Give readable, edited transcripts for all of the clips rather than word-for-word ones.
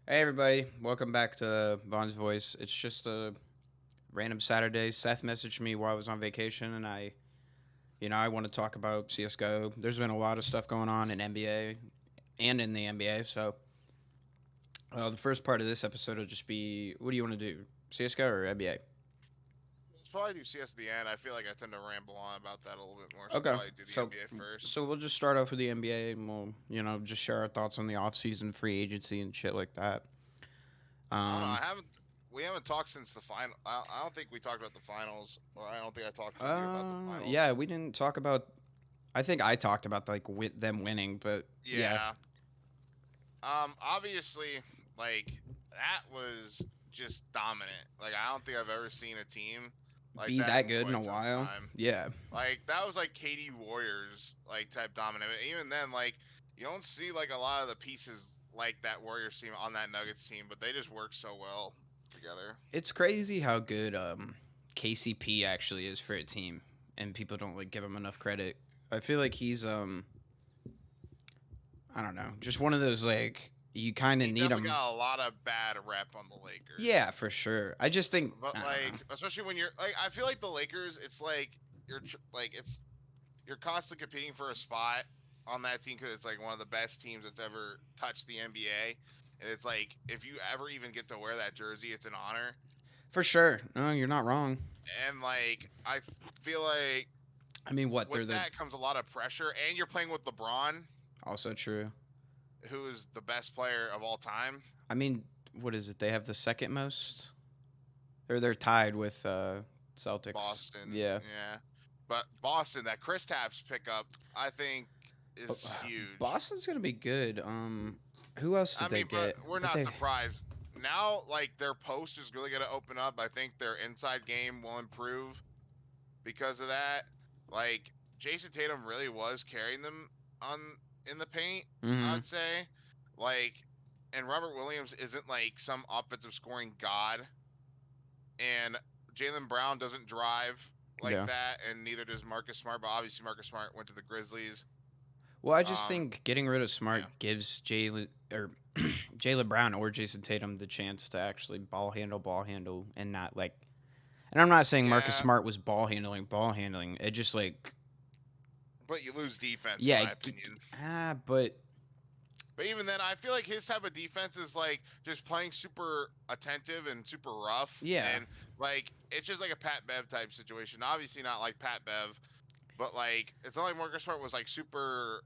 Hey everybody, welcome back to Vaughn's Voice. It's just a random Saturday. Seth messaged me while I was on vacation, and I want to talk about CSGO. There's been a lot of stuff going on in NBA and in the NBA. So the first part of this episode will just be, what do you want to do, CSGO or NBA? Let's probably do CS at the end. I feel like I tend to ramble on about that a little bit more, so let's Okay, probably do the so NBA first. so we'll just start off with the NBA, and we'll just share our thoughts on the offseason free agency and shit like that. I don't know. Um, We haven't talked since the final. I don't think we talked about the finals, or I don't think I talked with you about the finals. yeah, we didn't talk about. I think I talked about like them winning, but yeah, Yeah. Obviously, like that was just dominant. Like I don't think I've ever seen a team like be that that in good in a quite some while. time. Yeah, Like that was like KD Warriors like type dominant. But even then, like you don't see like a lot of the pieces like that Warriors team on that Nuggets team, but they just work so well together. it's crazy how good KCP actually is for a team, and people don't like give him enough credit. I feel like he's I don't know, just one of those like you kind of He need definitely him. got a lot of bad rep on the Lakers. Yeah, for sure. I just think But I don't know. like especially when you're like I feel like the Lakers it's like you're constantly competing for a spot on that team cuz it's like one of the best teams that's ever touched the NBA. And it's like if you ever even get to wear that jersey, it's an honor. For sure. No, you're not wrong. And like feel like I mean, what they're with the that comes a lot of pressure, and you're playing with LeBron, also true. who is the best player of all time. I mean, what is it? They have the second most, or they're tied with Celtics. Boston, Yeah. yeah, but Boston, that Chris Tapps pickup, I think Uh, is huge. Boston's gonna be good. Who else I did they mean, but get? we're But not they, surprised now. Like their post is really going to open up. I think their inside game will improve because of that. Like Jason Tatum really was carrying them on in the paint. mm-hmm. I'd say, like, and Robert Williams isn't like some offensive scoring god, and Jalen Brown doesn't drive like Yeah. that, and neither does Marcus Smart. But obviously, Marcus Smart went to the Grizzlies. Well, I just Um, think getting rid of Smart yeah, gives Jalen or Jalen Brown or Jason Tatum the chance to actually ball handle, and not like. And I'm not saying Marcus yeah, Smart was ball handling. It just like, but you lose defense, in yeah, my opinion. but But even then, I feel like his type of defense is like just playing super attentive and super rough, yeah, and like it's just like a Pat Bev type situation. Obviously, not like Pat Bev, but like it's not like Marcus Smart was like super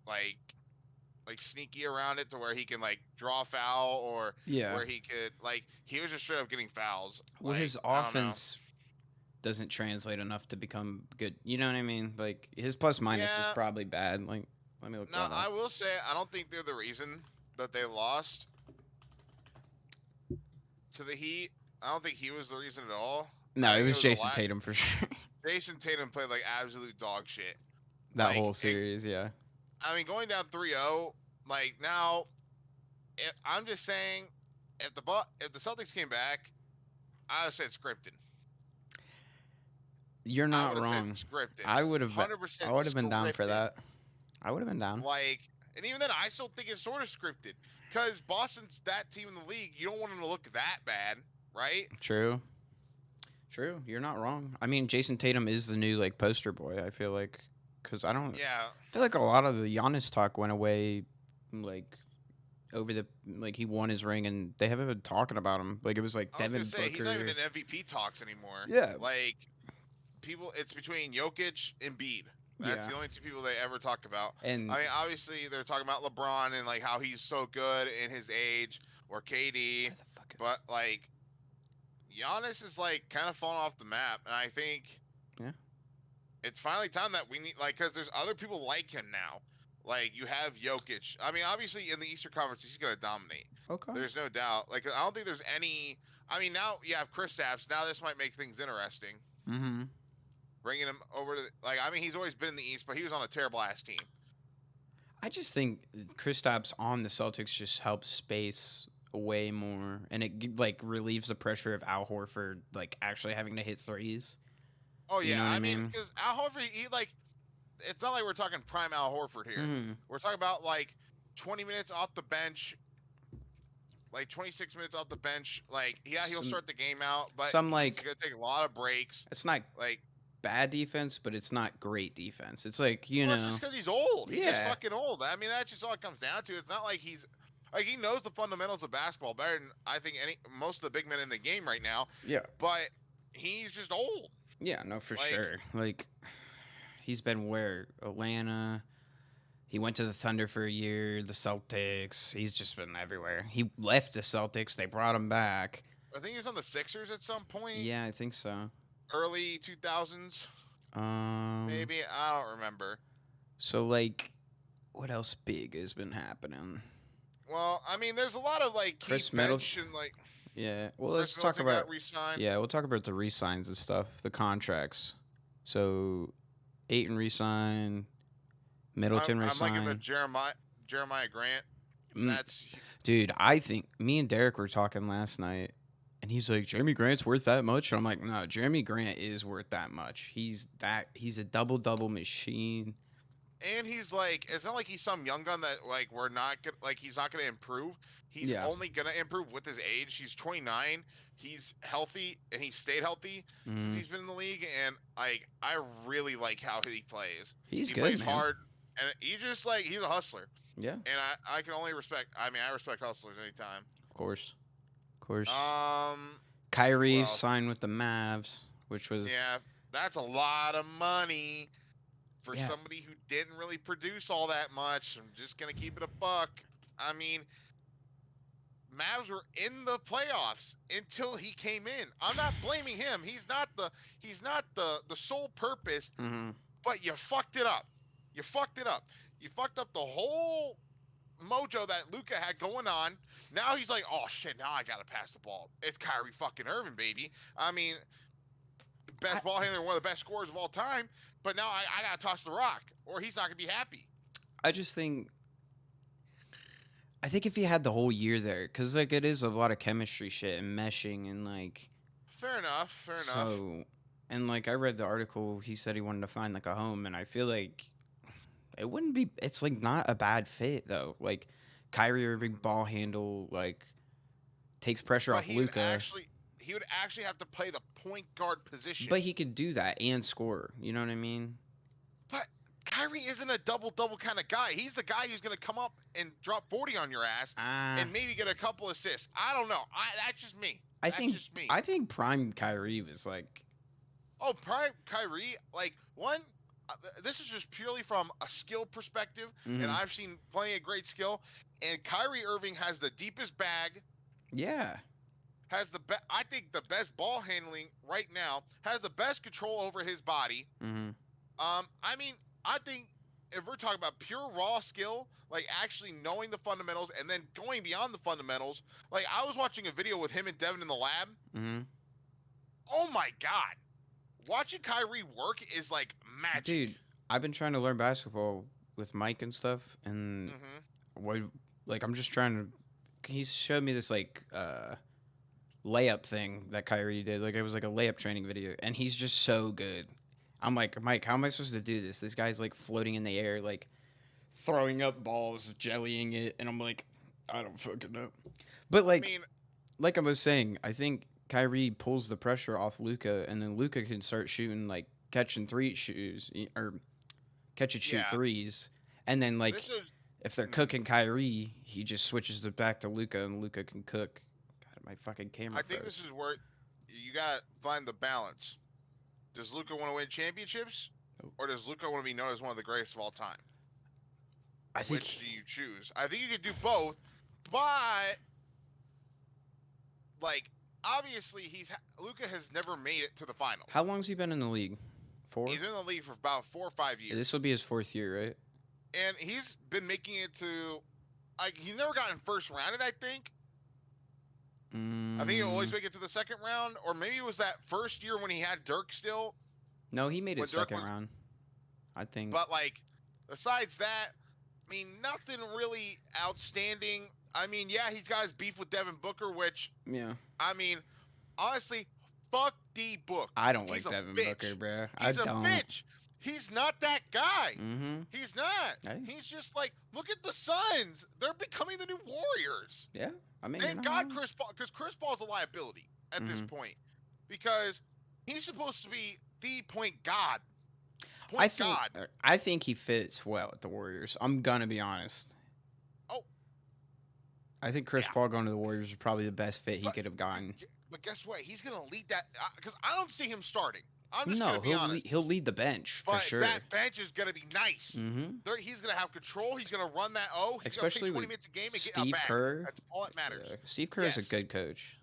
like sneaky around it to where he can like draw foul or yeah. where he could like he was just straight up getting fouls. Well, Like his I don't know. offense doesn't translate enough to become good. You know what I mean? Like his plus minus is Yeah, probably bad. Like, let me look no, that up. I will say I don't think they're the reason that they lost to the Heat. I don't think he was the reason at all. No, I it think it was was a Jason lot. Tatum for sure. Jason Tatum played like absolute dog shit. That Like, whole series, yeah. I mean, going down 3-0, like now, I'm just saying, if the Celtics came back, I would have said scripted. You're I not would have said wrong. scripted. I would have. I 100% would have been down for scripted. that. I would have been down. Like, and even then, I still think it's sort of scripted because Boston's that team in the league. You don't want them to look that bad, right? True. True. You're not wrong. I mean, Jason Tatum is the new like poster boy. I feel like because Yeah, I feel like a lot of the Giannis talk went away, like over the like he won his ring and they haven't been talking about him. Like it was like I was gonna Devin say he's not even Booker. in MVP talks anymore. Yeah. Like, people, it's between Jokic and Bede. That's Yeah. the only two people they ever talked about. And I mean, obviously they're talking about LeBron and like how he's so good in his age, or KD, where the fuck is? but like Giannis is like kind of falling off the map, and I think Yeah. it's finally time that we need like because there's other people like him now. Like you have Jokic. I mean, obviously in the Eastern Conference he's gonna dominate. Okay. There's no doubt. Like I don't think there's any. I mean, now you have Chris Stapps. Now this might make things interesting. Mm-hmm. Bringing him over to like I mean he's always been in the East, but he was on a terrible ass team. I just think Kristaps on the Celtics just helps space way more, and it like relieves the pressure of Al Horford like actually having to hit threes. Oh You yeah, know what I I mean mean? because Al Horford, he like it's not like we're talking prime Al Horford here. Mm-hmm. We're talking about like 20 minutes off the bench, like 26 minutes off the bench. Like, yeah, he'll Some start the game out, but some he's like gonna take a lot of breaks. it's not Like, bad defense, but it's not great defense. It's like well, it's just because he's old. He's just yeah, fucking old. I mean, that's just all it comes down to. It's not like he's like he knows the fundamentals of basketball better than I think any most of the big men in the game right now. yeah, But he's just old. yeah. No, for Like, sure. Like he's been where Atlanta. He went to the Thunder for a year, the Celtics. He's just been everywhere. He left the Celtics. They brought him back. I think he was on the Sixers at some point, Yeah, I think so. early 2000s, Um, maybe. I don't remember. so like, what else big has been happening? Well, I mean, there's a lot of like key Chris bench Middleton. and like Yeah. Well, Chris let's talk Middleton got about. re-signed. Yeah, we'll talk about the re-signs and stuff, the contracts. So, Aiton re-signed, Middleton I'm liking the re-signed. Jeremiah Grant. Mm, That's dude, I think me and Derek were talking last night, and he's like, Jeremy Grant's worth that much? And I'm like, no, Jeremy Grant is worth that much. He's a double-double machine. and he's like, it's not like he's some young gun that like we're not gonna like he's not gonna improve. He's Yeah. only gonna improve with his age. He's 29. He's healthy and he's stayed healthy since Mm, he's been in the league. And like I really like how he plays. he's He good, plays man. hard, and he just like he's a hustler. Yeah, And I can only respect. I mean, I respect hustlers anytime. of course. Of course. Who Kyrie else? signed with the Mavs, which was. Yeah, that's a lot of money for Yeah. somebody who didn't really produce all that much. I'm just gonna keep it a buck. I mean, Mavs were in the playoffs until he came in. I'm not blaming him. He's not the sole purpose, Mhm. but you fucked it up. You fucked it up. You fucked up the whole mojo that Luca had going on. Now he's like, oh shit, now I gotta pass the ball. It's Kyrie fucking Irving, baby. I mean, best ball handler, one of the best scorers of all time. But now I gotta toss the rock, or he's not gonna be happy. I just think. I think if he had the whole year there, because like it is a lot of chemistry shit and meshing and like Fair enough. Fair enough. so, and like I read the article, he said he wanted to find like a home, and I feel like it wouldn't be. It's like not a bad fit though. Like Kyrie Irving ball handle like takes pressure But off Luca, he would actually have to play the point guard position. but he could do that and score. You know what I mean? But Kyrie isn't a double kind of guy. He's the guy who's gonna come up and drop 40 on your ass and maybe get a couple assists. I don't know. That's just me. That's just me. I think prime Kyrie was like. Oh, prime Kyrie, like one. This is just purely from a skill perspective, and Mhm. I've seen plenty of great skill. And Kyrie Irving has the deepest bag, Yeah. has I think the best ball handling right now, has the best control over his body. Mm-hmm. I mean, I think if we're talking about pure raw skill, like actually knowing the fundamentals and then going beyond the fundamentals, like I was watching a video with him and Devin in the lab. Mm-hmm. Oh my god, watching Kyrie work is like magic. Dude, I've been trying to learn basketball with Mike and stuff, and what, like, I'm just trying to. He showed me this like layup thing that Kyrie did. Like it was like a layup training video, and he's just so good. I'm like, Mike, how am I supposed to do this? This guy's like floating in the air, like throwing up balls, jellying it, and I'm like, I don't fucking know. But like, I mean, like I was saying, I think Kyrie pulls the pressure off Luca, and then Luca can start shooting like catching or catch and shoot Yeah. threes, and then like this is if they're cooking Kyrie, he just switches it back to Luca, and Luca can cook. God, my fucking camera. I think this is where you gotta find the balance. Does Luca want to win championships, or does Luca want to be known as one of the greatest of all time? I think. Which do you choose? I think you could do both, but like obviously Luca has never made it to the finals. How long's he been in the league? 4. He's in the league for about 4 or 5 years, This will be his 4th year, right? and he's been making it to like he's never gotten first rounded. I think. I think he'll always make it to the second round, or maybe it was that first year when he had Dirk still. No, he made it when Dirk second was- round. I think. But like, besides that, I mean, nothing really outstanding. I mean, yeah, he's got his beef with Devin Booker, which yeah. I mean, honestly, fuck D Book. I don't He's like a Devin bitch. Booker, bro. He's I a don't. bitch. He's not that guy. Mm-hmm. He's not. Hey. He's just like, look at the Suns. They're becoming the new Warriors. Yeah. I mean, you're Thank not God wrong. Chris Paul, because Chris Paul's a liability at this Mhm. point, because he's supposed to be the point god. I Point think god. I think he fits well at the Warriors. I'm gonna be honest. Oh, I think Chris yeah. Paul going to the Warriors is probably the best fit he But could have gotten. but guess what? He's gonna lead that because I don't see him starting. I'm just gonna No, be honest. he'll lead the bench for But sure. that bench is gonna be nice. Mm-hmm. He's gonna have control. He's gonna run that. Oh, he's gonna play Especially 20 with minutes a game and get a Steve bag. Kerr. That's all that matters. Yeah, Steve Kerr is a Yes. good coach.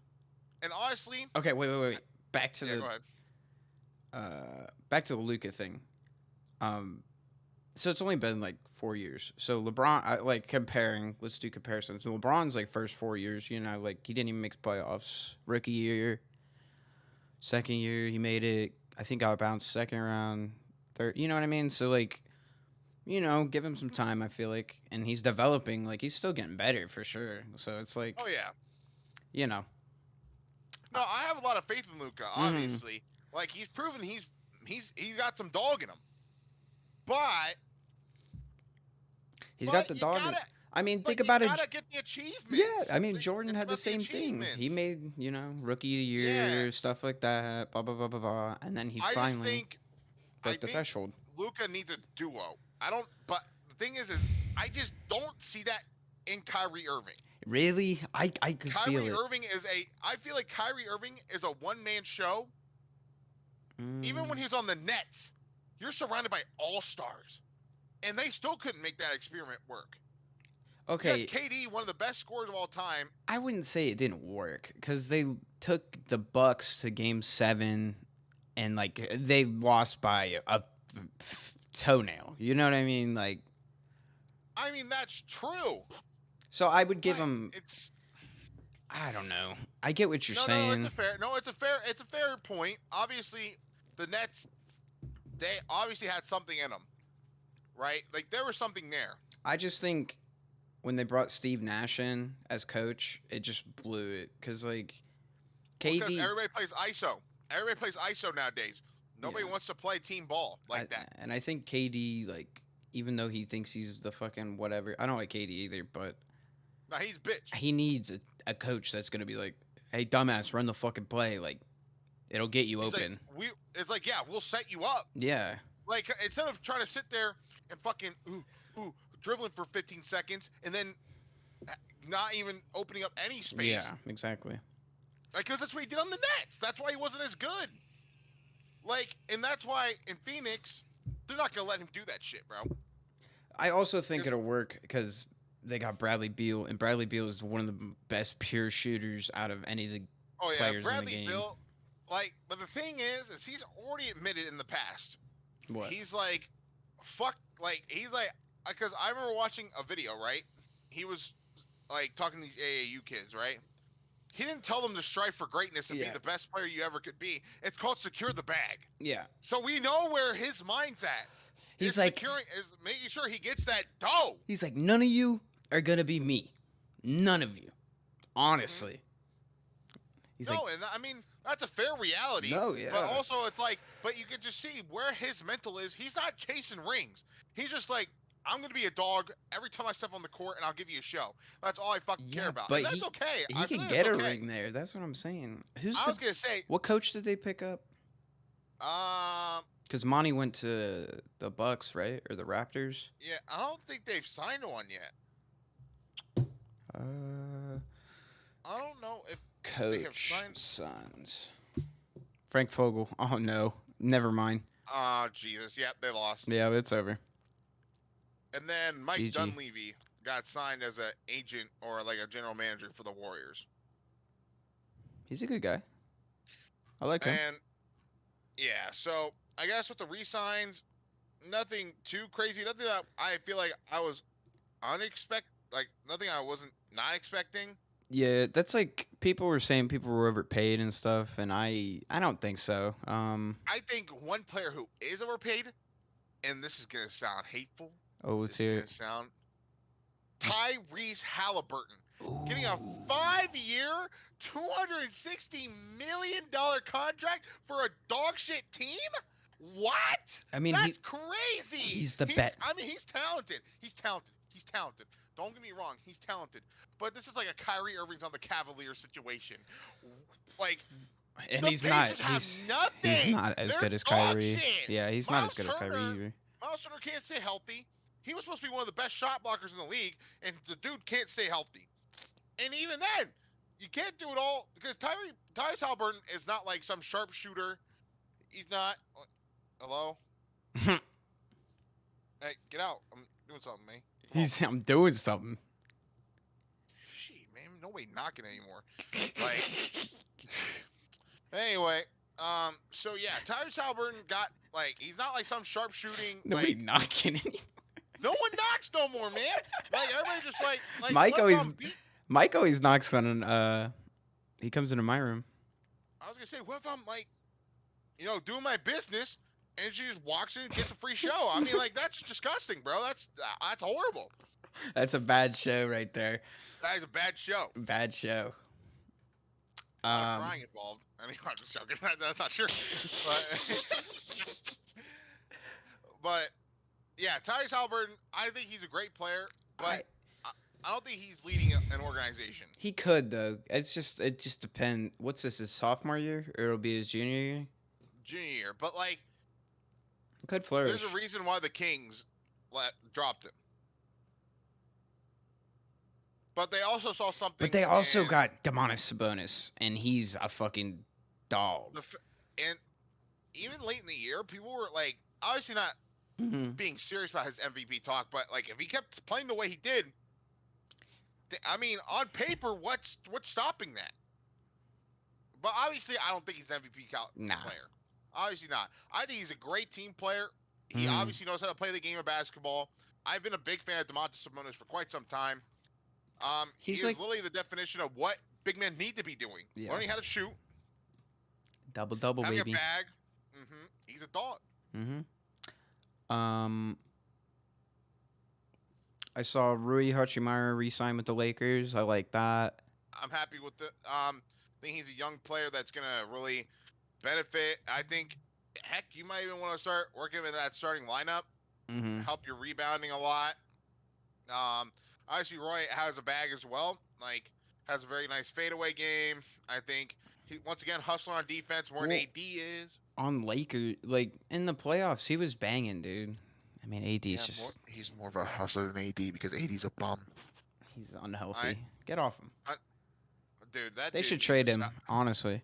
And honestly, Okay, wait. Back to yeah. Go the ahead. Luka thing. So it's only been like 4 years. So LeBron, like comparing, let's do comparisons. So LeBron's like first 4 years, like he didn't even make the playoffs. Rookie year, second year he made it. I think got bounced second round, third. You know what I mean? So like, give him some time. I feel like, and he's developing. Like he's still getting better for sure. So it's like, Oh yeah. you know, No, I have a lot of faith in Luca. Obviously, like he's proven he's got some dog in him. But he's got the you dog. gotta, I mean, think you about it. gotta get the achievements. Yeah, I mean, Jordan It's had the about same thing. He achievements. made, rookie of the year, Yeah. stuff like that, blah, blah, blah, blah, blah. And then he I just finally think broke the threshold. Luca needs a duo. I don't. But the thing is I just don't see that in Kyrie Irving. Really? I could feel Kyrie it. Irving is I feel like Kyrie Irving is a one-man show. Even when he's on the Nets, you're surrounded by all-stars. And they still couldn't make that experiment work. Okay. KD, one of the best scorers of all time. I wouldn't say it didn't work because they took the Bucks to Game 7 and, like, they lost by a toenail. You know what I mean? Like, I mean, that's true. so I would give him. It's. I don't know. I get what you're No, saying. it's a fair point. Obviously, the Nets, they obviously had something in them, right? Like there was something there. I just think when they brought Steve Nash in as coach, it just blew it because like KD. Because everybody plays ISO. Everybody plays ISO nowadays. Nobody wants to play team ball like that. And I think KD, like, even though he thinks he's the fucking whatever, I don't like KD either, but no, he's bitch. He needs a coach that's gonna be like, hey, dumbass, run the fucking play. Like, it'll get you open. It's like, yeah, we'll set you up. Yeah. Like instead of trying to sit there and fucking dribbling for 15 seconds and then not even opening up any space. Yeah, exactly. Like, because that's what he did on the Nets. That's why he wasn't as good. Like, and that's why in Phoenix, they're not gonna let him do that shit, bro. I also think it'll work because they got Bradley Beal, and Bradley Beal is one of the best pure shooters out of any of the players Bradley in the game. Beal. Like, but the thing is he's already admitted in the past. What? He's like, fuck. Like, he's like, because I remember watching a video, right? He was like talking to these AAU kids, right? He didn't tell them to strive for greatness and be the best player you ever could be. It's called secure the bag. Yeah. So we know where his mind's at. He's like making sure he gets that dough. He's like, none of you are gonna be me. None of you. Honestly. Mm-hmm. He's and I mean that's a fair reality. No, yeah. But also it's like, but you can just see where his mental is. He's not chasing rings. He's just like, I'm gonna be a dog every time I step on the court, and I'll give you a show. That's all I fucking care about. But and that's okay. He can get a ring there. That's what I'm saying. I was gonna say, what coach did they pick up? Because Monty went to the Bucks, right, or the Raptors? Yeah, I don't think they've signed one yet. I don't know if they have signed. Sons. Frank Vogel. Oh no, never mind. Oh Jesus, yep, they lost. Yeah, it's over. And then Mike GG. Dunleavy got signed as an agent or like a general manager for the Warriors. He's a good guy. I like him. And yeah, so I guess with the re-signs, nothing too crazy. Nothing that I feel like I was nothing I wasn't not expecting. Yeah, that's like people were saying people were overpaid and stuff, and I don't think so. I think one player who is overpaid, and this is gonna sound hateful. Oh, let's hear it. Sound Tyrese Halliburton getting a 5-year, $260 million contract for a dog shit team. What? I mean, that's crazy. He's the best. I mean, he's talented. He's talented. Don't get me wrong, he's talented, but this is like a Kyrie Irving's on the Cavaliers situation. Like And the he's not. Pacers have He's nothing. not as They're good as dog Kyrie. shit. Yeah, he's not as Miles good as Kyrie Turner, either. Miles Turner can't stay healthy. He was supposed to be one of the best shot blockers in the league, and the dude can't stay healthy. And even then, you can't do it all because Tyrese Halliburton is not like some sharpshooter. He's not. Hello? Hey, get out. I'm doing something, man. I'm doing something. Shit, man. Nobody knocking anymore. Like, anyway, so yeah, Tyrese Halliburton got, like, he's not like some sharpshooting. Nobody Like, knocking anymore. no one knocks no more, man. Like, everybody just like Mike always knocks when he comes into my room. I was gonna say, what if I'm like, doing my business and she just walks in and gets a free show? I mean, like, that's disgusting, bro. That's horrible. That's a bad show right there. That is a bad show. Bad show. A lot of crying involved. I mean, I'm just joking. That's not true. But yeah, Tyrese Halliburton, I think he's a great player, but I don't think he's leading an organization. He could though. It just depends. What's this? His sophomore year, or it'll be his junior year? Junior year, but like, could flourish. There's a reason why the Kings dropped him. But they also saw something. But they also got Domantas Sabonis, and he's a fucking dog. And even late in the year, people were like, obviously not being serious about his MVP talk, but like, if he kept playing the way he did, I mean, on paper, what's stopping that? But obviously, I don't think he's an MVP player. Obviously not. I think he's a great team player. He obviously knows how to play the game of basketball. I've been a big fan of Domantas Sabonis for quite some time. He's like, literally the definition of what big men need to be doing. Yeah. Learning how to shoot. Double, having baby. A bag. He's a dog. I saw Rui Hachimura re-sign with the Lakers. I like that. I'm happy with it. I think he's a young player that's going to really benefit. I think, heck, you might even want to start working with that starting lineup. Help your rebounding a lot. Obviously, Roy has a bag as well. Like, has a very nice fadeaway game. I think he, once again, hustling on defense more than AD is. On Lakers, like, in the playoffs, he was banging, dude. I mean, AD's he's more of a hustler than AD because AD's a bum. He's unhealthy. Get off him. Dude, they should trade him, honestly.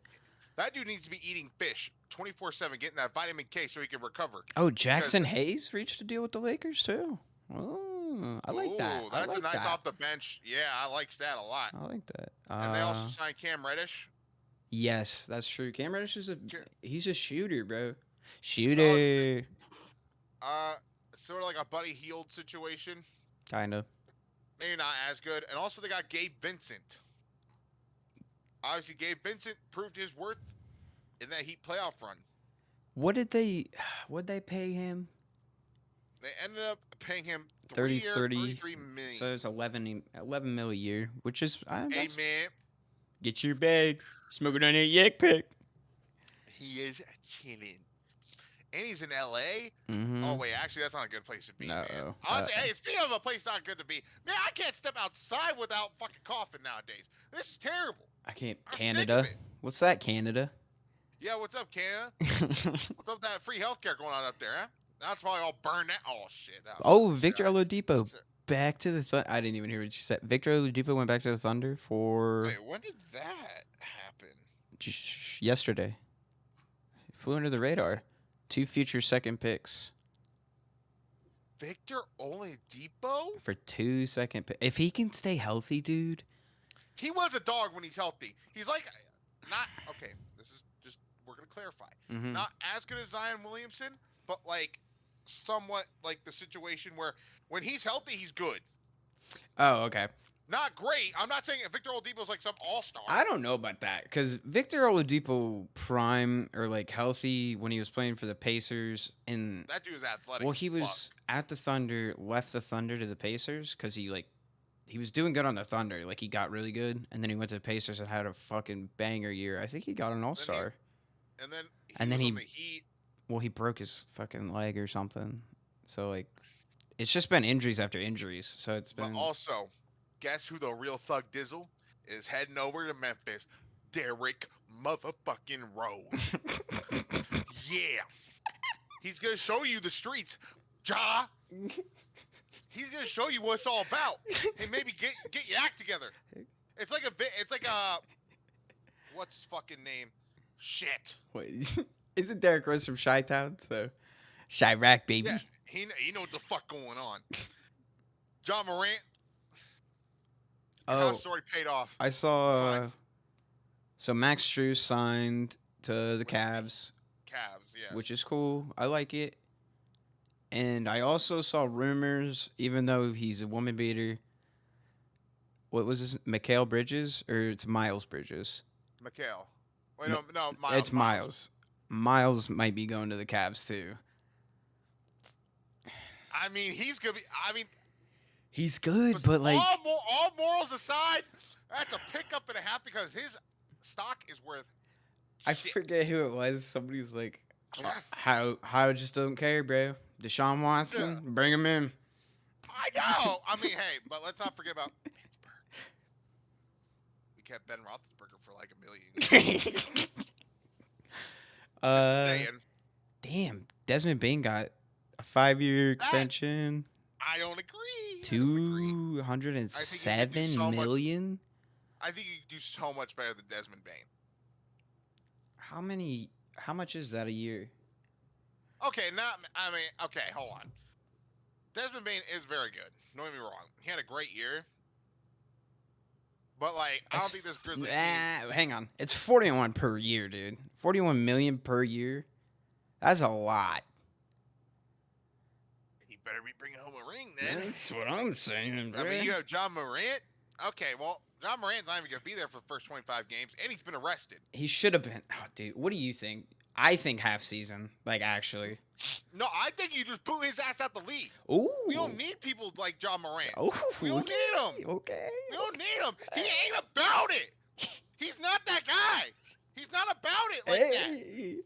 That dude needs to be eating fish 24/7, getting that vitamin K so he can recover. Oh, Jackson Hayes reached a deal with the Lakers, too. Oh, I like that. That's a nice off the bench. Yeah, I like that a lot. I like that. And they also signed Cam Reddish. Yes, that's true. Cam Reddish is he's a shooter, bro. Shooter. Sort of like a Buddy Hield situation. Kind of. Maybe not as good. And also they got Gabe Vincent. Obviously, Gabe Vincent proved his worth in that Heat playoff run. What'd they pay him? They ended up paying him 33 million. So it's 11 mil a year, which is hey man, get your bag, smoking on a yak pick. He is chilling, and he's in LA. Oh wait, actually that's not a good place to be. Man. Honestly, hey, speaking of a place not good to be, man, I can't step outside without fucking coughing nowadays. This is terrible. I can't. Canada. What's that, Canada? Yeah, what's up, Canada? What's up with that free healthcare going on up there, huh? That's probably all burned out. Oh, shit. Victor Oladipo back to the Thunder. I didn't even hear what you said. Victor Oladipo went back to the Thunder for... Wait, when did that happen? Yesterday. He flew under the radar. 2 future second picks. Victor Oladipo? For 2 second picks. If he can stay healthy, dude... He was a dog when he's healthy. He's like... Not... Okay, this is just... We're going to clarify. Not as good as Zion Williamson, but like... somewhat like the situation where when he's healthy, he's good. Oh, okay. Not great. I'm not saying Victor Oladipo's like some all-star. I don't know about that because Victor Oladipo prime or like healthy when he was playing for the Pacers and that dude was athletic. Well, he was at the Thunder, left the Thunder to the Pacers because he was doing good on the Thunder. Like he got really good, and then he went to the Pacers and had a fucking banger year. I think he got an all-star. And then he. Well, he broke his fucking leg or something. So, like, it's just been injuries after injuries. So it's But been. also, guess who the real Thug Dizzle is heading over to Memphis? Derrick motherfucking Rose. Yeah. He's gonna show you the streets. Ja. He's gonna show you what it's all about. Hey, maybe get your act together. It's like a what's his fucking name? Shit. Wait, isn't Derrick Rose from Chi-Town? So, Chirac, baby. Yeah, he know what the fuck going on. John Morant. Your house already paid off. I saw. Fine. So Max Strus signed to the Cavs, Cavs, yes. which is cool. I like it. And I also saw rumors, even though he's a woman beater. What was this? Mikal Bridges or it's Miles Bridges? Mikal. Wait, Mi- no, Miles. It's Miles. Miles might be going to the Cavs too. I mean, he's gonna be. I mean, He's good, but like all morals aside, that's a pickup and a half because his stock is worth. I shit. forget who it was. Somebody was like, "How just don't care, bro." Deshaun Watson, bring him in. I know. I mean, hey, but let's not forget about Pittsburgh. We kept Ben Roethlisberger for like $1 million. Saying, Damn, Desmond Bain got a 5-year extension. I don't agree. $207 million. I think you could do so much better than Desmond Bain. How much is that a year? Okay, okay, hold on. Desmond Bain is very good. Don't get me wrong. He had a great year. But, like, I don't think this Grizzlies team... Hang on. It's 41 per year, dude. 41 million per year. That's a lot. He better be bringing home a ring, then. That's what I'm saying, bro. I mean, you have John Morant. Okay, well, John Morant's not even going to be there for the first 25 games, and he's been arrested. He should have been. Oh, dude, what do you think? I think half season, like, actually. No, I think you just boot his ass out the league. Ooh. We don't need people like John Morant. Ooh, we don't need him. Okay. We don't need him. He ain't about it. He's not that guy. He's not about it like that.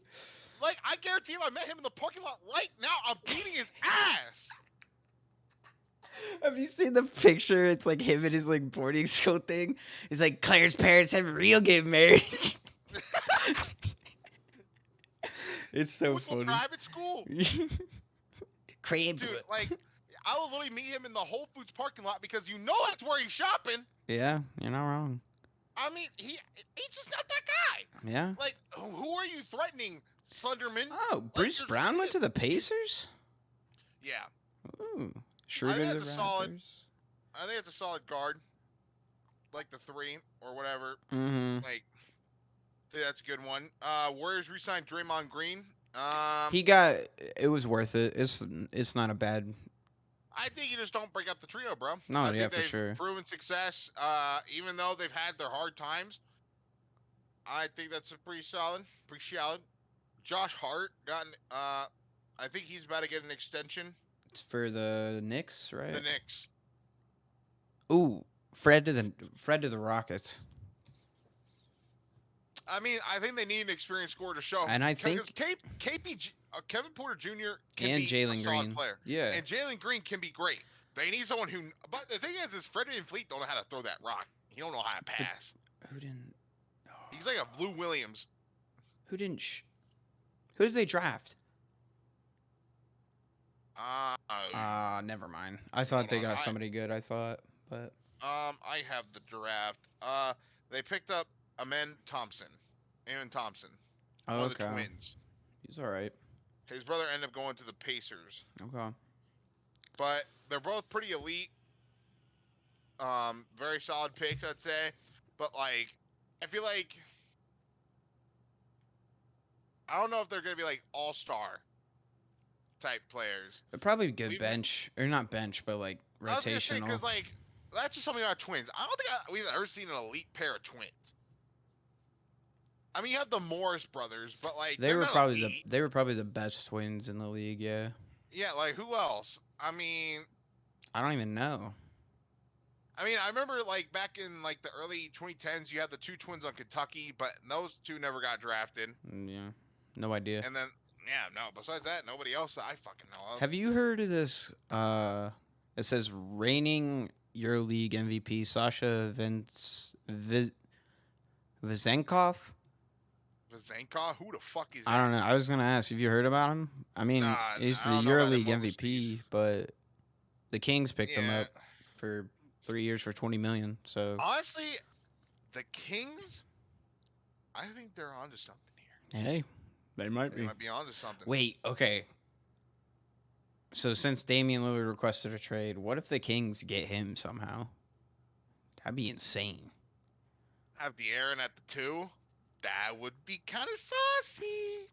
Like, I guarantee you, I met him in the parking lot right now. I'm beating his ass. Have you seen the picture? It's like him and his like boarding school thing. It's like Claire's parents have a real good marriage. It's so funny. Private school. Crib. Dude, like, I will literally meet him in the Whole Foods parking lot because you know that's where he's shopping. Yeah, you're not wrong. I mean, he's just not that guy. Yeah. Like, who are you threatening, Sunderman? Oh, Bruce Brown went to the Pacers? Yeah. Ooh. Schroeder to the Raptors. I think it's a solid guard. Like the 3 or whatever. Mm-hmm. Like, I think that's a good one. Warriors re-signed Draymond Green. It was worth it. It's not a bad. I think you just don't break up the trio, bro. No, I yeah, think for they've sure. proven success. Even though they've had their hard times, I think that's a pretty solid. Josh Hart I think he's about to get an extension. It's for the Knicks, right? The Knicks. Ooh, Fred to the Rockets. I mean, I think they need an experienced scorer to show. And I think Kevin Porter Jr. can and be Jalen a solid Green. player. Yeah. And Jalen Green can be great. They need someone who. But the thing is Fred VanVleet don't know how to throw that rock. He don't know how to pass. Who didn't? Oh. He's like a Lou Williams. Who didn't? Who did they draft? Never mind. I thought they got somebody good. I thought, but. I have the draft. They picked up Amen Thompson. Oh, one of the twins. He's all right. His brother ended up going to the Pacers. Okay. But they're both pretty elite. Very solid picks, I'd say. But, like, I feel like... I don't know if they're going to be, like, all-star type players. They're probably good bench. Or not bench, but, like, rotational. I was going to say, because, like, that's just something about twins. I don't think we've ever seen an elite pair of twins. I mean, you have the Morris brothers, but like they were probably the best twins in the league. Yeah. Yeah, like who else? I mean, I don't even know. I mean, I remember like back in like the early 2010s, you had the 2 twins on Kentucky, but those 2 never got drafted. Yeah, no idea. And then Yeah, no. Besides that, nobody else that I fucking know of. Have you heard of this? It says reigning EuroLeague MVP Sasha Vizenkov. Vazenka? Who the fuck is I don't that? know. I was gonna ask. Have you heard about him? I mean, Nah, he's I the don't know about them EuroLeague overseas. MVP, but the Kings picked him Yeah. up for 3 years for 20 million. So Honestly, the Kings, I think they're onto something here. hey, they might They be. might be onto something. Wait, okay. So since Damian Lillard requested a trade, what if the Kings get him somehow? That'd be insane. Have the Aaron at the 2. That would be kind of saucy.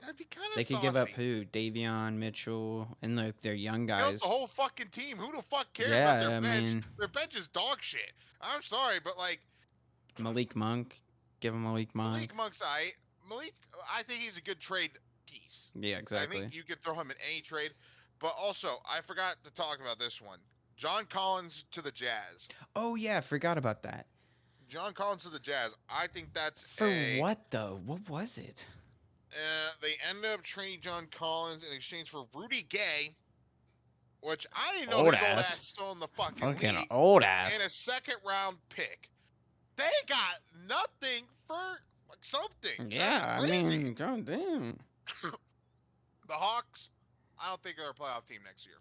That'd be kind They of could give up saucy. who? Davion Mitchell and their young Give up guys. the whole fucking team. Who the fuck cares about their Yeah, I bench? mean Their bench is dog shit. I'm sorry, but like Malik Monk. Give him Malik Monk. Malik Monk's Malik, I think he's a good trade piece. Yeah, I exactly. think you could throw him in any trade. But also, I forgot to talk about this one. John Collins to the Jazz. Oh yeah, I forgot about that. John Collins to the Jazz. I think that's For what though? What was it? They ended up trading John Collins in exchange for Rudy Gay, which I didn't know Old his old ass. ass is still in the fucking league, old ass. and a second-round pick. They got nothing for like something. Yeah, That's I crazy. mean, goddamn. The Hawks, I don't think they're a playoff team next year.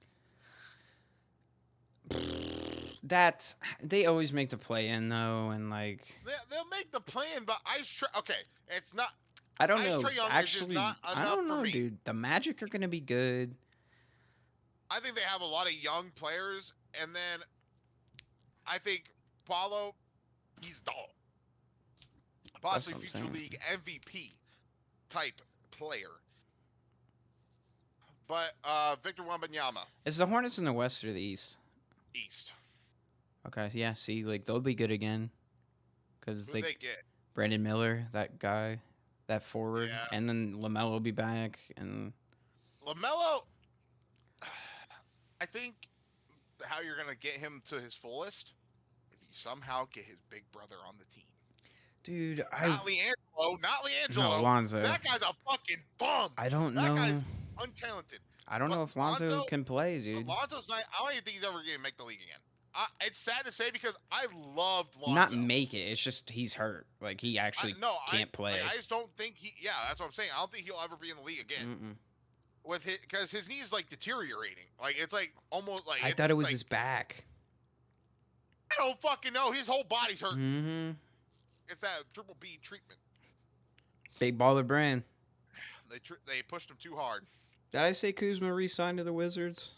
They always make the play in though, and like They'll make the plan, but okay, it's not. I don't Ice know. Trae Young is just Actually, not I enough don't for know, me. dude. The Magic are gonna be good. I think they have a lot of young players, and then I think Paulo, he's dog. Possibly what I'm future saying. league MVP type player. But Victor Wembanyama, Is the Hornets in the West or the East? East. Okay, yeah. See, like they'll be good again, because Who they they get? Brandon Miller, that guy, that forward, Yeah. and then LaMelo will be back, and LaMelo, I think how you're gonna get him to his fullest if you somehow get his big brother on the team. dude, Not Leangelo. No, Lonzo. That guy's a fucking bum. I don't That know. guy's untalented. I don't but know if Lonzo Lonzo- can play, dude. Lonzo's not. I don't even think he's ever gonna make the league again. It's sad to say because I loved Lonzo. Not make it. It's just he's hurt. Like he actually can't play. I just don't think he. Yeah, that's what I'm saying. I don't think he'll ever be in the league again. With his, because his knee is like deteriorating. Like it's like almost like. I thought it was his back. I don't fucking know. His whole body's hurt. Mm-hmm. It's that triple B treatment. Big baller brand. They pushed him too hard. Did I say Kuzma re-signed to the Wizards?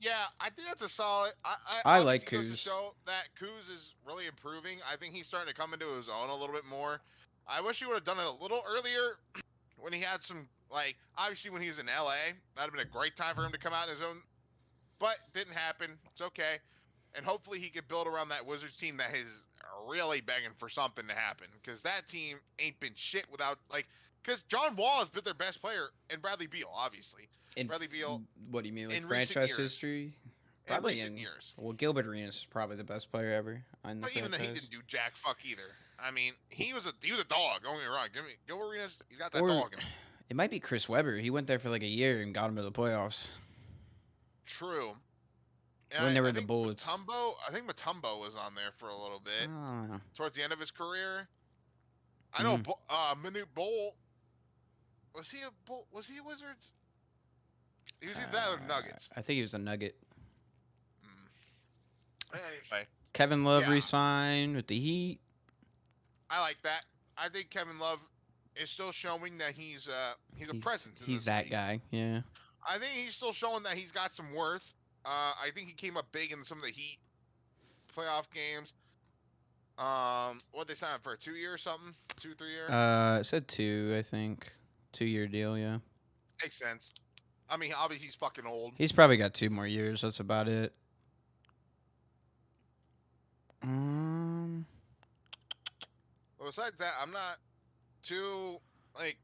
Yeah, I think that's a solid. I like obviously goes Kuz. to show that Kuz is really improving. I think he's starting to come into his own a little bit more. I wish he would have done it a little earlier when he had some, like, obviously when he was in LA. That would have been a great time for him to come out in his own. But didn't happen. It's okay. And hopefully he could build around that Wizards team that is really begging for something to happen. Because that team ain't been shit without, like, because John Wall has been their best player, and Bradley Beal, obviously. Bradley Beal. What do you mean, like in recent franchise years. history? In Probably recent years. Well, Gilbert Arenas is probably the best player ever on the But even then, he franchise. didn't do jack fuck either. I mean, he was a dog. Don't get me wrong. Gilbert Arenas, he's got that Or- dog in him. It might be Chris Webber. He went there for like a year and got him to the playoffs. True. When they were I the think Bullets. I think Mutombo was on there for a little bit Oh. towards the end of his career. I know Manute Bol. Was he a Bull? Was he a Wizards? He was either that or Nuggets. I think he was a Nugget. Anyway, Kevin Love Yeah. re-signed with the Heat. I like that. I think Kevin Love is still showing that he's a presence. In He's this that league. guy. Yeah. I think he's still showing that he's got some worth. I think he came up big in some of the Heat playoff games. What they signed him for, 2 years or something? 2-3 year? It said 2, I think. 2-year deal, yeah. Makes sense. I mean, obviously he's fucking old. He's probably got 2 more years. That's about it. But besides that, I'm not too, like,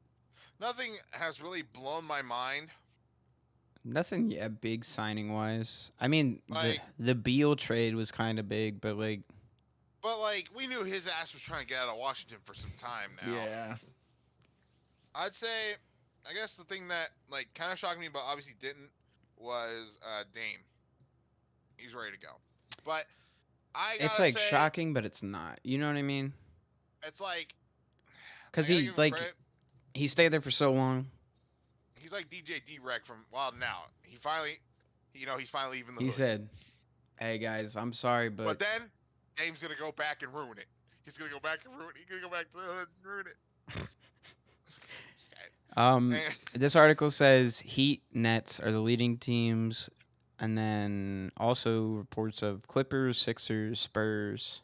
nothing has really blown my mind. Nothing, yeah, big signing wise. I mean, Like- the Beal trade was kind of big, but like, But, like, we knew his ass was trying to get out of Washington for some time now. yeah, I'd say, I guess the thing that like kind of shocked me, but obviously didn't, was Dame. He's ready to go. But I It's gotta like say, shocking, but it's not. You know what I mean? it's like Because I gotta he give him like credit. he stayed there for so long. He's like DJ D-Rec from Wild Now. He finally, he's finally leaving the He hood. said, "Hey guys, I'm sorry, But but then Dame's gonna go back and ruin it. He's gonna go back and ruin it. He's gonna go back to the hood and ruin it. um, And- this article says Heat, Nets are the leading teams, and then also reports of Clippers, Sixers, Spurs.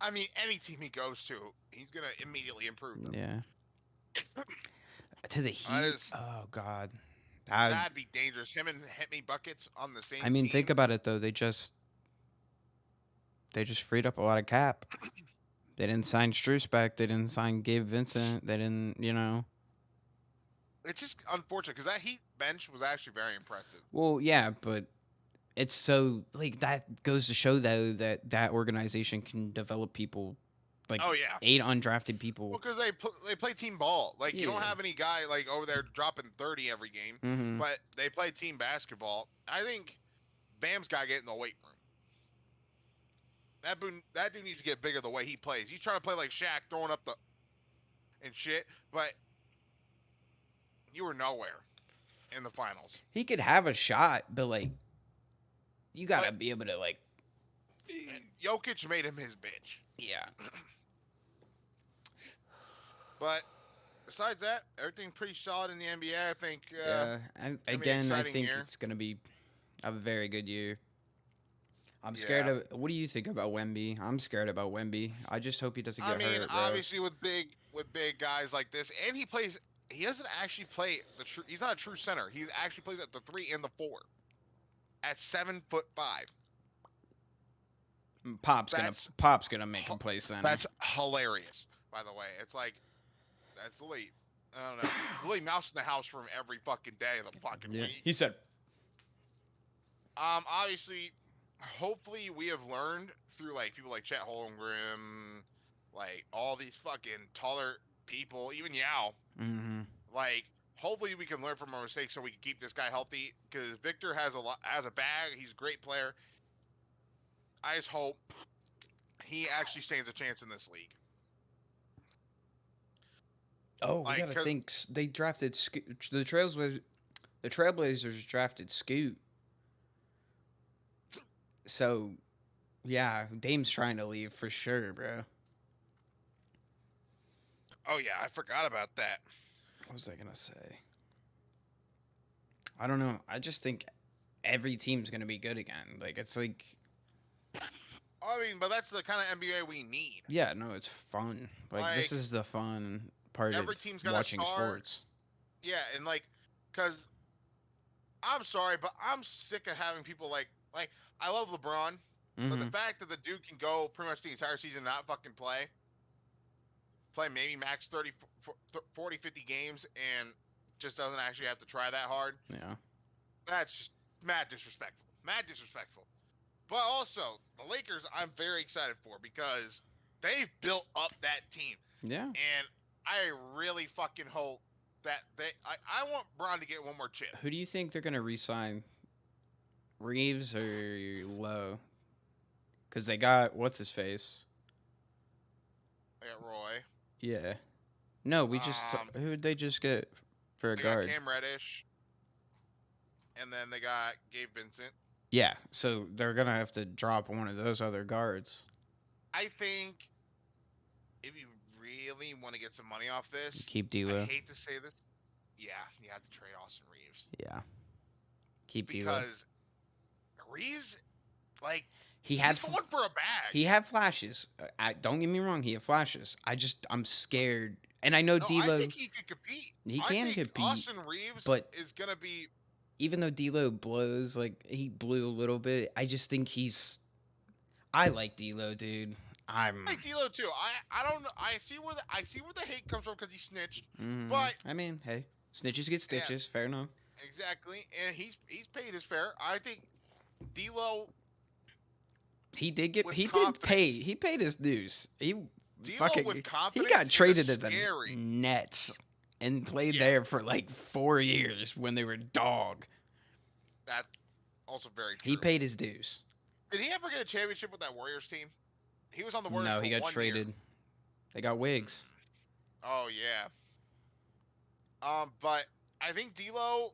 I mean, any team he goes to, he's gonna immediately improve them. Yeah, to the That Heat. is Oh God, I that'd be dangerous. Him and Hit Me Buckets on the I same mean, think team. about it though. They just freed up a lot of cap. They didn't sign Struce back. They didn't sign Gabe Vincent. They didn't, It's just unfortunate because that Heat bench was actually very impressive. Well, yeah, but it's so like that goes to show though that organization can develop people, like Oh yeah. 8 undrafted people. Well, because they play team ball. Like you don't Yeah. have any guy like over there dropping 30 every game, Mm-hmm. but they play team basketball. I think Bam's got to get in the weight room. That dude needs to get bigger the way he plays. He's trying to play like Shaq, throwing up the and shit, but you were nowhere in the finals. He could have a shot, but like you gotta But be able to like. Jokic made him his bitch. Yeah. But besides that, everything pretty solid in the NBA. I think. Yeah. be an Again, I exciting think year. it's gonna be a very good year. I'm scared Yeah. of. What do you think about Wemby? I'm scared about Wemby. I just hope he doesn't I get mean, hurt, bro. obviously with big guys like this, and he plays. He doesn't actually play the true. He's not a true center. He actually plays at the 3 and the 4. At 7'5". Pop's gonna make him play center. That's hilarious. By the way, it's like that's literally. I don't know. Literally mouse in the house from every fucking day of the fucking week. He said. Obviously, hopefully we have learned through like people like Chet Holmgren, like all these fucking taller people, even Yao. Mm-hmm. Like, hopefully we can learn from our mistakes so we can keep this guy healthy. Because Victor has a bag. He's a great player. I just hope he actually stands a chance in this league. Oh, we Like, gotta 'cause- think. They drafted the Trailblazers drafted Scoot. So, yeah, Dame's trying to leave for sure, bro. Oh yeah, I forgot about that. What was I gonna say? I don't know. I just think every team's gonna be good again. Like it's like, I mean, but that's the kind of NBA we need. yeah, no, it's fun. Like this Like, is the fun part every of team's got a watching star. sports. Yeah, and like, cause I'm sorry, but I'm sick of having people like I love LeBron, but the Mhm. fact that the dude can go pretty much the entire season and not fucking play maybe max 30, 40, 50 games and just doesn't actually have to try that hard. Yeah. That's just mad disrespectful. Mad disrespectful. But also, the Lakers I'm very excited for because they've built up that team. Yeah. And I really fucking hope that I want Bron to get one more chip. Who do you think they're gonna re-sign? Reeves or Lowe? Because they got what's his face. I got Roy. Yeah. No, we just who would they just get for a They guard? got Cam Reddish. And then they got Gabe Vincent. Yeah, so they're gonna have to drop one of those other guards. I think if you really want to get some money off this, Keep I D'Lo. hate to say this, yeah, you have to trade Austin Reeves Yeah. Keep D'Lo. because Reeves, like, He's he's going for a bag. He had flashes. Don't get me wrong. He had flashes. I'm scared, and I know No, D'Lo. I think he could compete. He I can think compete, Austin Reeves but is gonna be. even though D'Lo blows, like he blew a little bit, I just think I like D'Lo, dude. I like D'Lo too. I don't know. I see where the hate comes from because he snitched. But I mean, hey, snitches get stitches. Fair enough. Exactly, and he's paid his fare. I think D'Lo. He did get. With He did confidence. pay. He paid his dues. He D'Lo fucking. with He confidence got traded is to the scary. Nets. and played Yeah. there for like 4 years when they were dog. That's also very true. He paid his dues. Did he ever get a championship with that Warriors team? He was on the Warriors No, for he got 1 traded. year. They got Wiggs. Oh yeah. But I think D'Lo,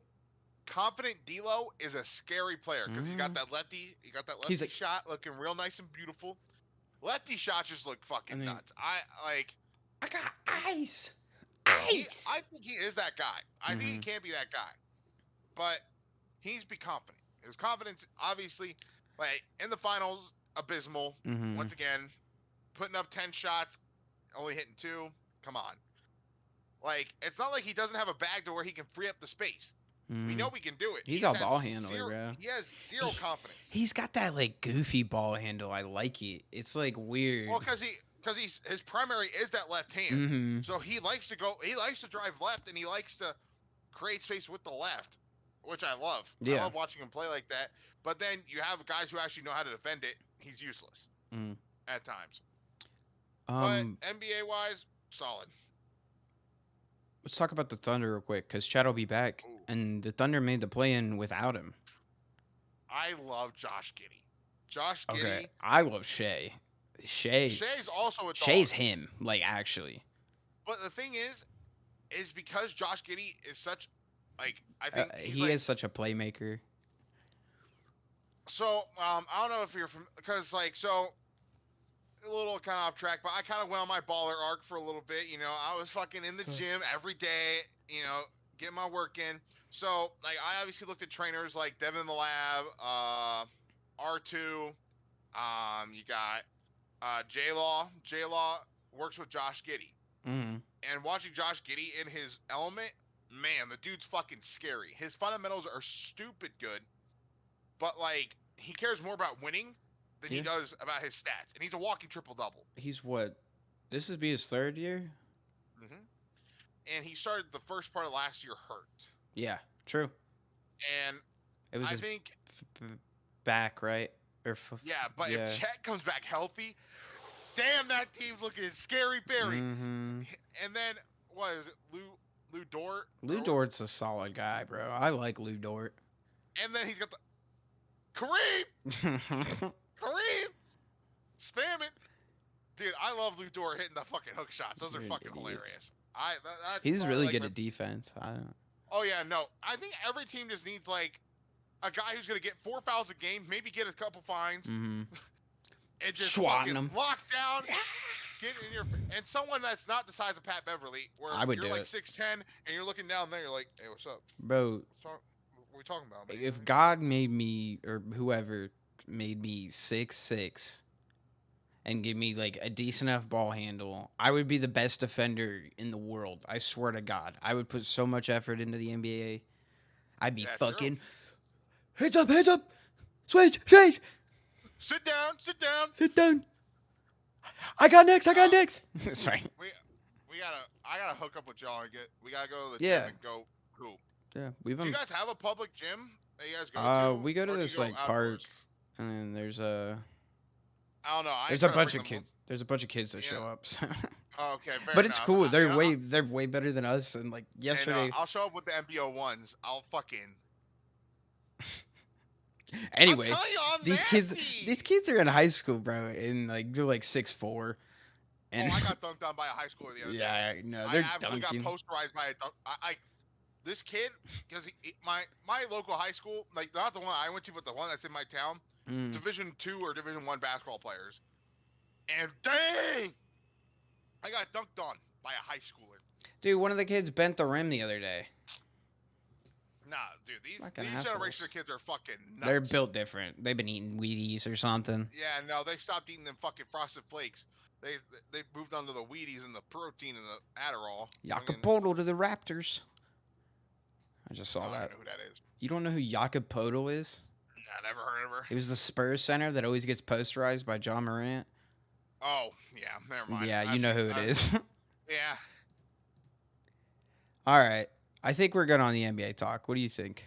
confident D'Lo, is a scary player because he's got that lefty. He got that lefty He's like- shot looking real nice and beautiful. Lefty shots just look fucking I mean- nuts. I got ice. I think he is that guy. I think he can be that guy. But he needs to be confident. His confidence, obviously, like in the finals, abysmal. Once again, putting up 10 shots, only hitting 2. Come on. Like, it's not like he doesn't have a bag to where he can free up the space. We know we can do it. He's He a just has ball handler, bro. He has zero confidence. He's got that like goofy ball handle. I like it. It's like weird. Well, because his primary is that left hand. So he likes to drive left, and he likes to create space with the left, which I love. Yeah. I love watching him play like that. But then you have guys who actually know how to defend it. He's useless at times. But NBA wise, solid. Let's talk about the Thunder real quick, because Chad will be back, and the Thunder made the play-in without him. I love Josh Giddey. Josh Giddey. Okay, I love Shea. Shay's also a dog. Shay's him, like, actually. But the thing is because Josh Giddey is such, like, I think he is such a playmaker. So, I don't know if you're from, because, like, so, a little kind of off track, but I kind of went on my baller arc for a little bit. You know, I was fucking in the gym every day, you know, getting my work in. So, like, I obviously looked at trainers like Devin the Lab, R2, you got J-Law. J-Law works with Josh Giddey. And watching Josh Giddey in his element, man, the dude's fucking scary. His fundamentals are stupid good, but, like, he cares more about winning than he does about his stats. And he's a walking triple-double. He's what? This would be his 3rd year? And he started the first part of last year hurt. Yeah, true. And it was I think back, right? Or but if Chet comes back healthy, damn, that team's looking scary, Barry. And then what is it, Lou Dort? Lou Dort's a solid guy, bro. I like Lou Dort. And then he's got the Kareem, spam it, dude. I love Lou Dort hitting the fucking hook shots. Those are fucking hilarious. He's really good at defense. Oh yeah, no. I think every team just needs like a guy who's gonna get 4 fouls a game, maybe get a couple fines, and just swatting fucking them, lock down, get in your, and someone that's not the size of Pat Beverly, where I would you're do like it. 6'10" and you're looking down there, you're like, hey, what's up, bro? What are we talking about, man? If God made me, or whoever made me 6'6", and give me like a decent enough ball handle, I would be the best defender in the world. I swear to God, I would put so much effort into the NBA. I'd be fucking hands up, switch. Sit down. I got next. Sorry. I gotta hook up with y'all and we gotta go to the gym and go hoop. Yeah, Do you guys have a public gym that you guys go to? We go to this like park, outdoors? and then there's I don't know. there's a bunch of kids. There's a bunch of kids that show up. So. Oh, okay, fair But it's enough. cool. They're way better than us. And like yesterday, I'll show up with the MPO ones. I'll fucking. Anyway, I'll tell you, I'm these kids are in high school, bro, and like they're like 6'4". And I got dunked on by a high schooler the other day. Yeah, no, they're I got dunking. posterized by a dunk. This kid, because my local high school, like not the one I went to, but the one that's in my town, Division 2 or Division 1 basketball players, and dang, I got dunked on by a high schooler. Dude, one of the kids bent the rim the other day. Nah, dude, these generation of kids are fucking nuts. They're built different. They've been eating Wheaties or something. Yeah, no, they stopped eating them fucking Frosted Flakes. They moved on to the Wheaties and the protein and the Adderall. Jacopoto to the Raptors. I just saw that. I don't know who that is. You don't know who Jacopoto is? Nah, never heard of her. It was the Spurs center that always gets posterized by John Morant. Oh, yeah, never mind. Yeah, you know who it is. Yeah. All right. I think we're good on the NBA talk. What do you think?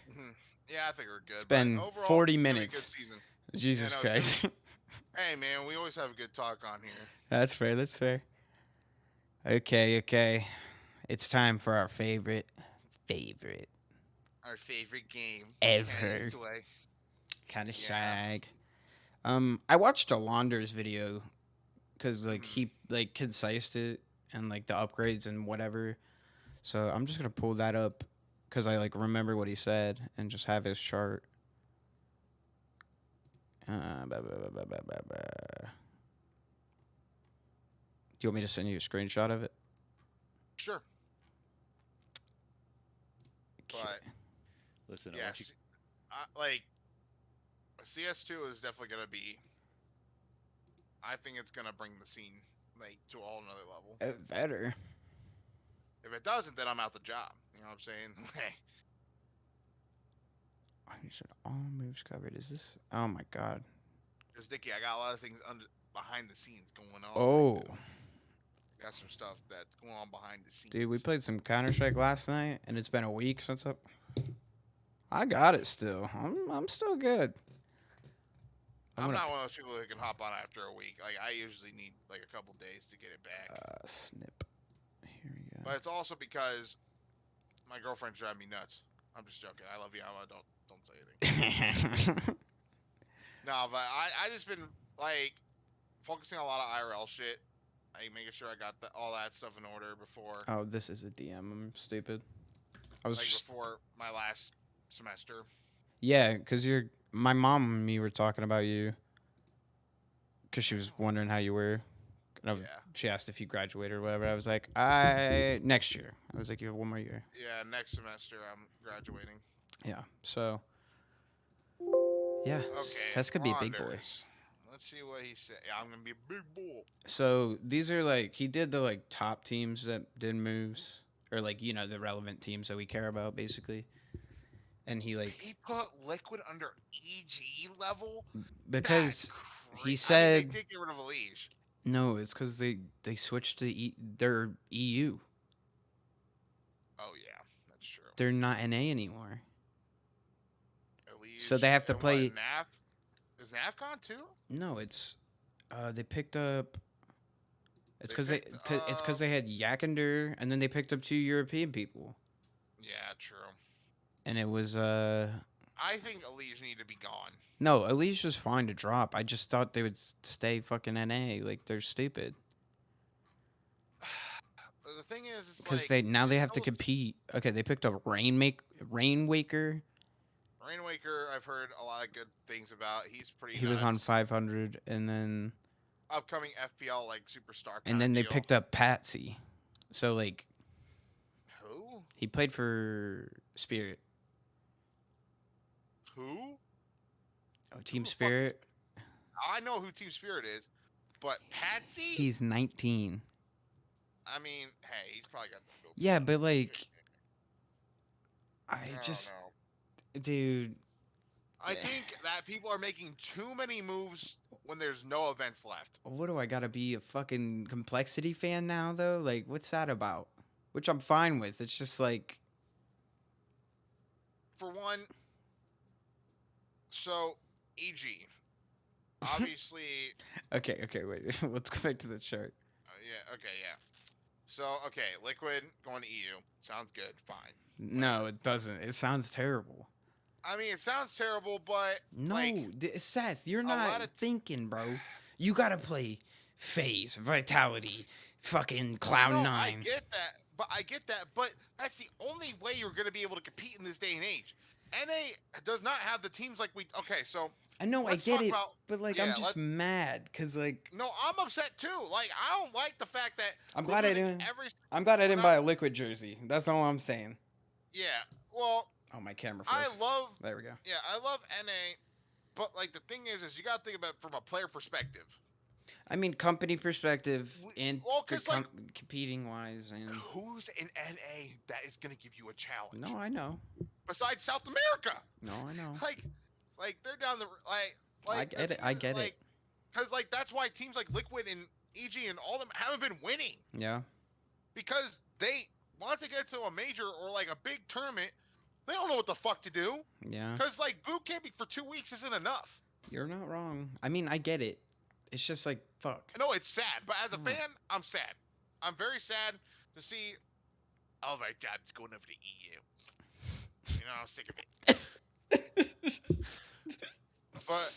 Yeah, I think we're good. It's been overall, 40 minutes. Good season. Jesus Christ. Hey, man, we always have a good talk on here. That's fair. Okay. It's time for our favorite Our favorite game. ever. Kenny's Toy. Kind of Yeah. shag. I watched a Launders video because like Mhm. he like concised it and like the upgrades and whatever. So I'm just gonna pull that up because I like remember what he said and just have his chart. Bah, bah, bah, bah, bah, bah, bah. Do you want me to send you a screenshot of it? Sure. Okay. But Listen, I yeah, want you. like CS2 is definitely gonna be. I think it's gonna bring the scene like to a whole nother level. It better. If it doesn't, then I'm out the job. You know what I'm saying? You said all moves covered. Is this? Oh my god. Just Dicky, I got a lot of things behind the scenes going on. Oh, right now. Got some stuff that's going on behind the scenes. dude, we played some Counter-Strike last night, and it's been a week since I got it still. I'm still good. I'm gonna not one of those people who can hop on after a week. Like I usually need like a couple days to get it back. snip. Here we go. But it's also because my girlfriend's driving me nuts. I'm just joking. I love you, Alma. Don't say anything. No, but I just been like focusing on a lot of IRL shit. Like making sure I got all that stuff in order before Oh, this is a DM. I'm stupid. I was like just before my last semester. yeah, because my mom and me were talking about you because she was wondering how you were. And Yeah. She asked if you graduated or whatever. I was like, next year. I was like, you have one more year. Yeah, next semester I'm graduating. Yeah. So yeah, Okay. that's gonna be a big boy. Wanders. Let's see what he said. Yeah, I'm gonna be a big boy. So these are like he did the like top teams that did moves or like the relevant teams that we care about basically. And he like He put Liquid under EG level because he I mean, said they did get rid of Elige. no, it's because they switched to their EU. Oh yeah, that's true. They're not NA anymore. Elige, So they have to and play. What, NAF? Is NAF gone too? No, it's they picked up. It's because picked they had Yakander and then they picked up 2 European people. Yeah, true. And it was I think Elige need to be gone. no, Elise was fine to drop. I just thought they would stay fucking NA. Like they're stupid. The thing is, it's Because like they have to compete. Okay, they picked up Rainwaker. Rainwaker, I've heard a lot of good things about. He's pretty. He was on 500, and then upcoming FPL like superstar. and then they picked up Patsy. So like, who? He played for Spirit. Who? Oh, Team Spirit. I know who Team Spirit is, but Patsy. He's 19. I mean, hey, he's probably got the scope. Yeah, but like, I don't just, know. dude. I think that people are making too many moves when there's no events left. What do I gotta be a fucking Complexity fan now though? Like, what's that about? Which I'm fine with. It's just like, for one, so EG, obviously. okay, wait. Let's go back to the chart. Yeah. Okay. Yeah. So okay, Liquid going to EU sounds good. Fine. No, it doesn't. It sounds terrible. I mean, it sounds terrible, but no, like, Seth, you're not thinking, bro. You gotta play Phase, Vitality, fucking Cloud9. I get that, but that's the only way you're gonna be able to compete in this day and age. NA does not have the teams like we. Okay, so I know, I get it, but like, I'm just mad because like. No, I'm upset too. Like, I don't like the fact that I'm glad I didn't buy a Liquid jersey. That's all I'm saying. Yeah, well. Oh, my camera froze. There we go. Yeah, I love NA, but like the thing is you gotta think about it from a player perspective. I mean, company perspective and competing wise, and who's in NA that is gonna give you a challenge? No, I know. Besides South America. No, I know. Like they're down the I get it. I get it. Because like that's why teams like Liquid and EG and all of them haven't been winning. Yeah. Because they want to get to a major or like a big tournament. They don't know what the fuck to do. Yeah. Because like boot camping for 2 weeks isn't enough. You're not wrong. I mean, I get it. It's just like fuck. I know it's sad, but as a fan, I'm sad. I'm very sad to see All right, Dad's going over to eat you. You know, I'm sick of it. But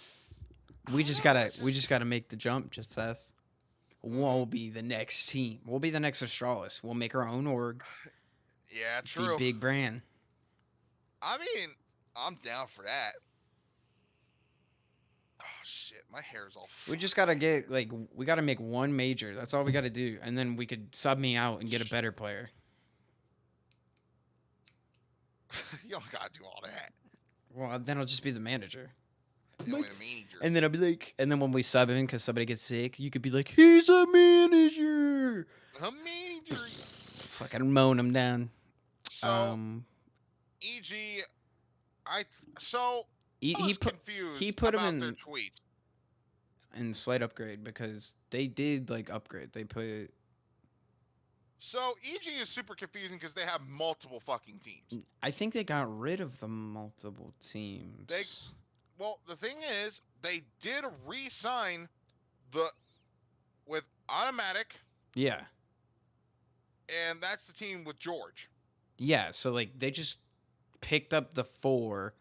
I We don't just know. gotta It's we just just gotta make the jump, just Seth. We'll be the next team. We'll be the next Astralis. We'll make our own org. yeah, Be true. big brand. I mean, I'm down for that. Oh shit, my hair's all We just fucked. gotta get like we gotta make one major. That's all we gotta do, and then we could sub me out and get a better player. You don't gotta do all that. Well, then I'll just be the manager. You know, in the manager. And then I'll be like, and then when we sub in because somebody gets sick, you could be like, he's a manager. A manager. Fucking moan him down. So, EG, I He was put confused he put him about their tweets. in slight upgrade because they did like upgrade. They put. So EG is super confusing because they have multiple fucking teams. I think they got rid of the multiple teams. Well, the thing is, they did re-sign with Automatic. Yeah. And that's the team with George. Yeah, so like they just picked up the 4.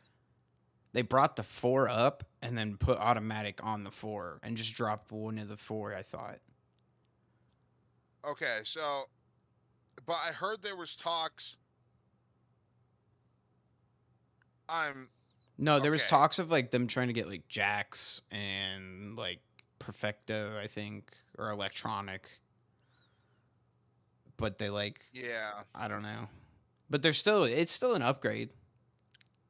They brought the 4 up and then put Automatic on the 4 and just dropped one of the 4, I thought. Okay, so but I heard there was talks. No, there was talks of like them trying to get like Jax and like Perfecto, I think, or Electronic. But they like I don't know. But it's still an upgrade.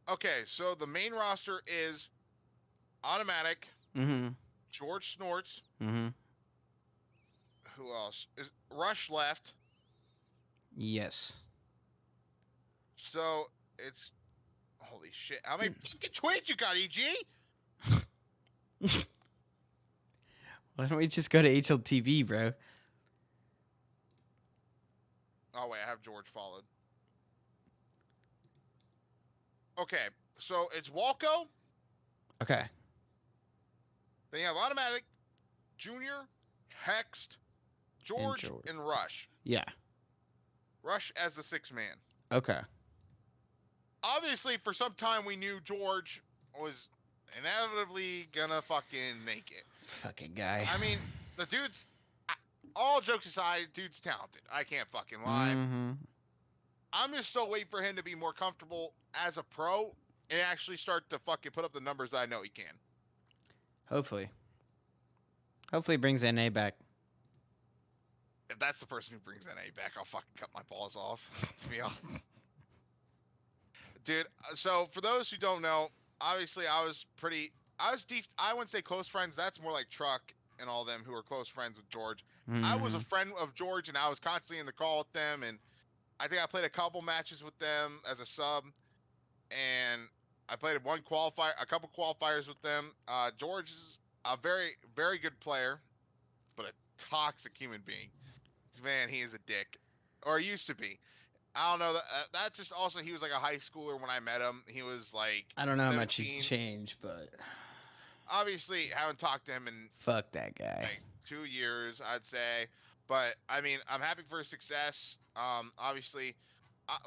Okay, so the main roster is Automatic, George Snorts. Who else? Is Rush left? Yes. So it's holy shit. How many fucking tweets you got, EG? Why don't we just go to HLTV, bro? Oh wait, I have George followed. Okay, so it's Walco. Okay. Then you have Automatic, Junior, Hexed, George, and Rush. Yeah. Rush as the 6th man. Okay. Obviously, for some time we knew George was inevitably gonna fucking make it. Fucking guy. I mean, the dude's, all jokes aside, dude's talented. I can't fucking lie. I'm just still waiting for him to be more comfortable as a pro and actually start to fucking put up the numbers I know he can. Hopefully he brings NA back. If that's the person who brings NA back, I'll fucking cut my balls off. To be honest. Dude, so for those who don't know, obviously I wouldn't say close friends. That's more like Truck and all them who are close friends with George. I was a friend of George and I was constantly in the call with them. And I think I played a couple matches with them as a sub. And I played a couple qualifiers with them. George is a very, very good player, but a toxic human being. Man, he is a dick. Or used to be. I don't know. That's just also, he was like a high schooler when I met him. He was like, I don't know 17. how much he's changed, but obviously haven't talked to him in fuck that guy. Like 2 years, I'd say. But I mean, I'm happy for his success. Obviously,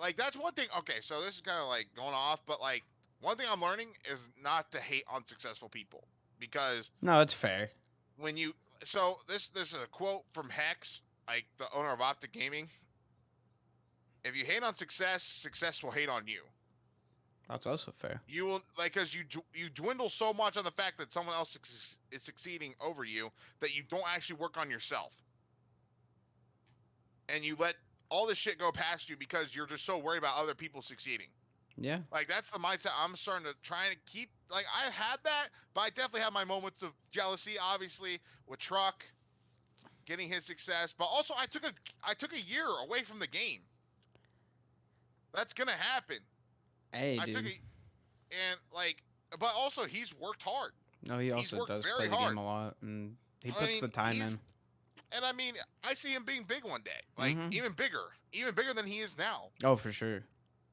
like that's one thing. Okay, so this is kind of like going off, but like one thing I'm learning is not to hate unsuccessful people because no, it's fair. When you this is a quote from Hex, like the owner of Optic Gaming. If you hate on success, success will hate on you. That's also fair. You will because you dwindle so much on the fact that someone else is succeeding over you that you don't actually work on yourself, and you let all this shit go past you because you're just so worried about other people succeeding. Yeah. Like that's the mindset I'm starting to try and keep. Like I had that, but I definitely have my moments of jealousy. Obviously with Truck getting his success, but also I took a year away from the game. That's gonna happen. Hey, dude. But also he's worked hard. No, he also does play the game a lot, and he puts the time in. And I mean, I see him being big one day, like even bigger than he is now. Oh, for sure. And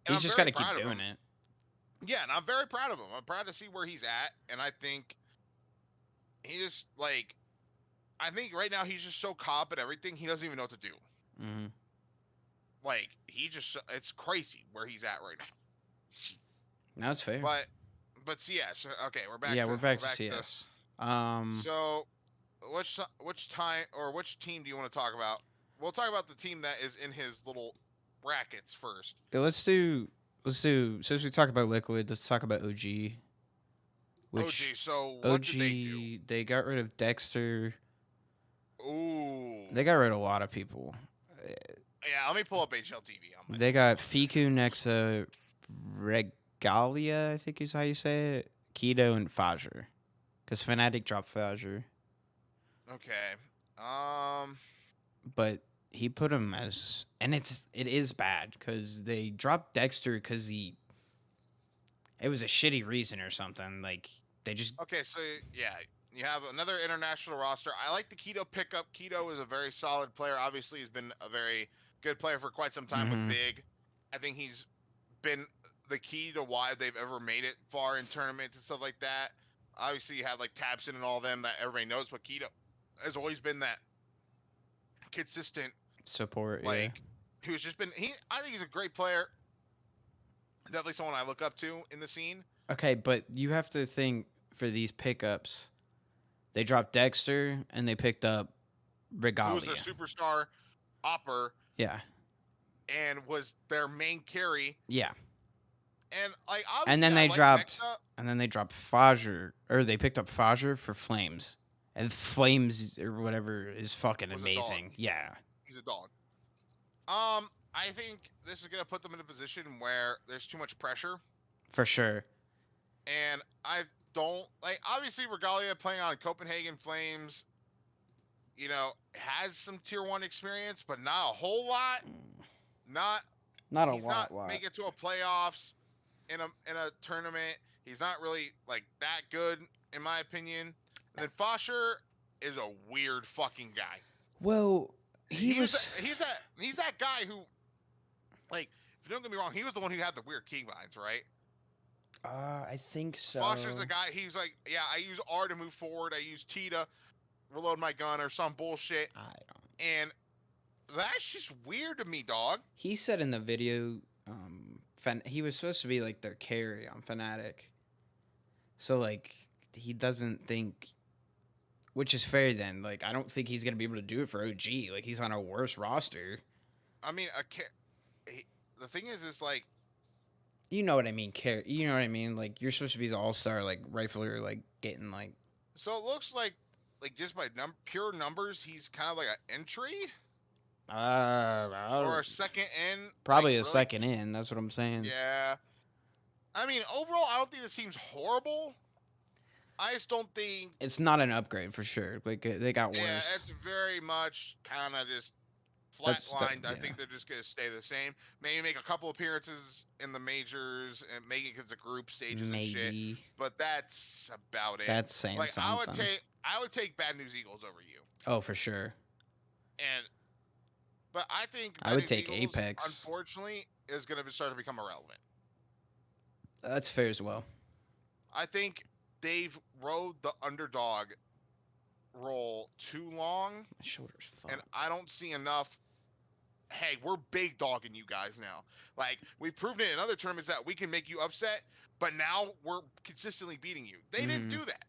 he's just got to keep doing it. Yeah, and I'm very proud of him. I'm proud to see where he's at, and I think he just I think right now he's just so caught up in everything he doesn't even know what to do. like it's crazy where he's at right now. That's fair. But CS. Okay, Yeah, we're we're back to back to. CS. Um, So which time or which team do you want to talk about? We'll talk about the team that is in his little brackets first. yeah, let's do since we talk about Liquid, let's talk about OG. Which OG. So what did they do? OG they got rid of Dexter. Ooh. They got rid of a lot of people. Yeah, let me pull up HLTV on my They screen got real quick. Fiku next to Regalia, I think is how you say it. Keto and Fajr. Because Fnatic dropped Fajr. Okay. But he put him as. And it is bad because they dropped Dexter because it was a shitty reason or something. Like, they just. Okay, so yeah, you have another international roster. I like the Keto pickup. Keto is a very solid player. Obviously, he's been a very good player for quite some time with Mm-hmm. Big. I think he's been the key to why they've ever made it far in tournaments and stuff like that. Obviously, you have like Tabson and all them that everybody knows, but Keto has always been that consistent. Support, yeah. Like, who's just been he. I think he's a great player. Definitely someone I look up to in the scene. Okay, but you have to think for these pickups. They dropped Dexter and they picked up Who was their Regalia. superstar, Opper, Yeah. and was their main carry. Yeah. And like And obviously, then I they like dropped Nexa. and then they dropped Fajr or they picked up Fajr for Flames. And Flames or whatever is fucking Was a dog. amazing. Yeah. He's a dog. I think this is gonna put them in a position where there's too much pressure, For sure. and I don't like. Obviously, Regalia playing on Copenhagen Flames, has some tier one experience, but not a whole lot. Not Not a he's not lot. making it to a playoffs in a tournament. He's not really like that good in my opinion. And then Fosher is a weird fucking guy. Well, He's that guy who, like, if you don't get me wrong, he was the one who had the weird keybinds, right? I think so. Foster's the guy. He's like, yeah, I use R to move forward. I use T to reload my gun or some bullshit. I don't. And that's just weird to me, dog. He said in the video, he was supposed to be like their carry on Fnatic. So like he doesn't think, which is fair. Then like I don't think he's gonna be able to do it for OG. Like he's on a worse roster. I mean, the thing is like, you know what I mean? You know what I mean? Like you're supposed to be the all-star, like rifler, like getting like. So it looks like just by pure numbers, he's kind of like an entry or a second in. Probably like, a really, second in. That's what I'm saying. Yeah. I mean, overall, I don't think this team's horrible. I just don't think it's not an upgrade for sure. Like they got worse. Yeah, it's very much kind of just flatlined. I think they're just gonna stay the same. Maybe make a couple appearances in the majors and make it to the group stages and shit. But that's about it. That's saying like something. I would take Bad News Eagles over you. Oh, for sure. But I think I would take Eagles, Apex. Unfortunately, is gonna start to become irrelevant. That's fair as well. I think they've rode the underdog role too long. My shoulder's fucked. And I don't see enough. Hey, we're big dogging you guys now. Like, we've proven it in other tournaments that we can make you upset, but now we're consistently beating you. They didn't do that.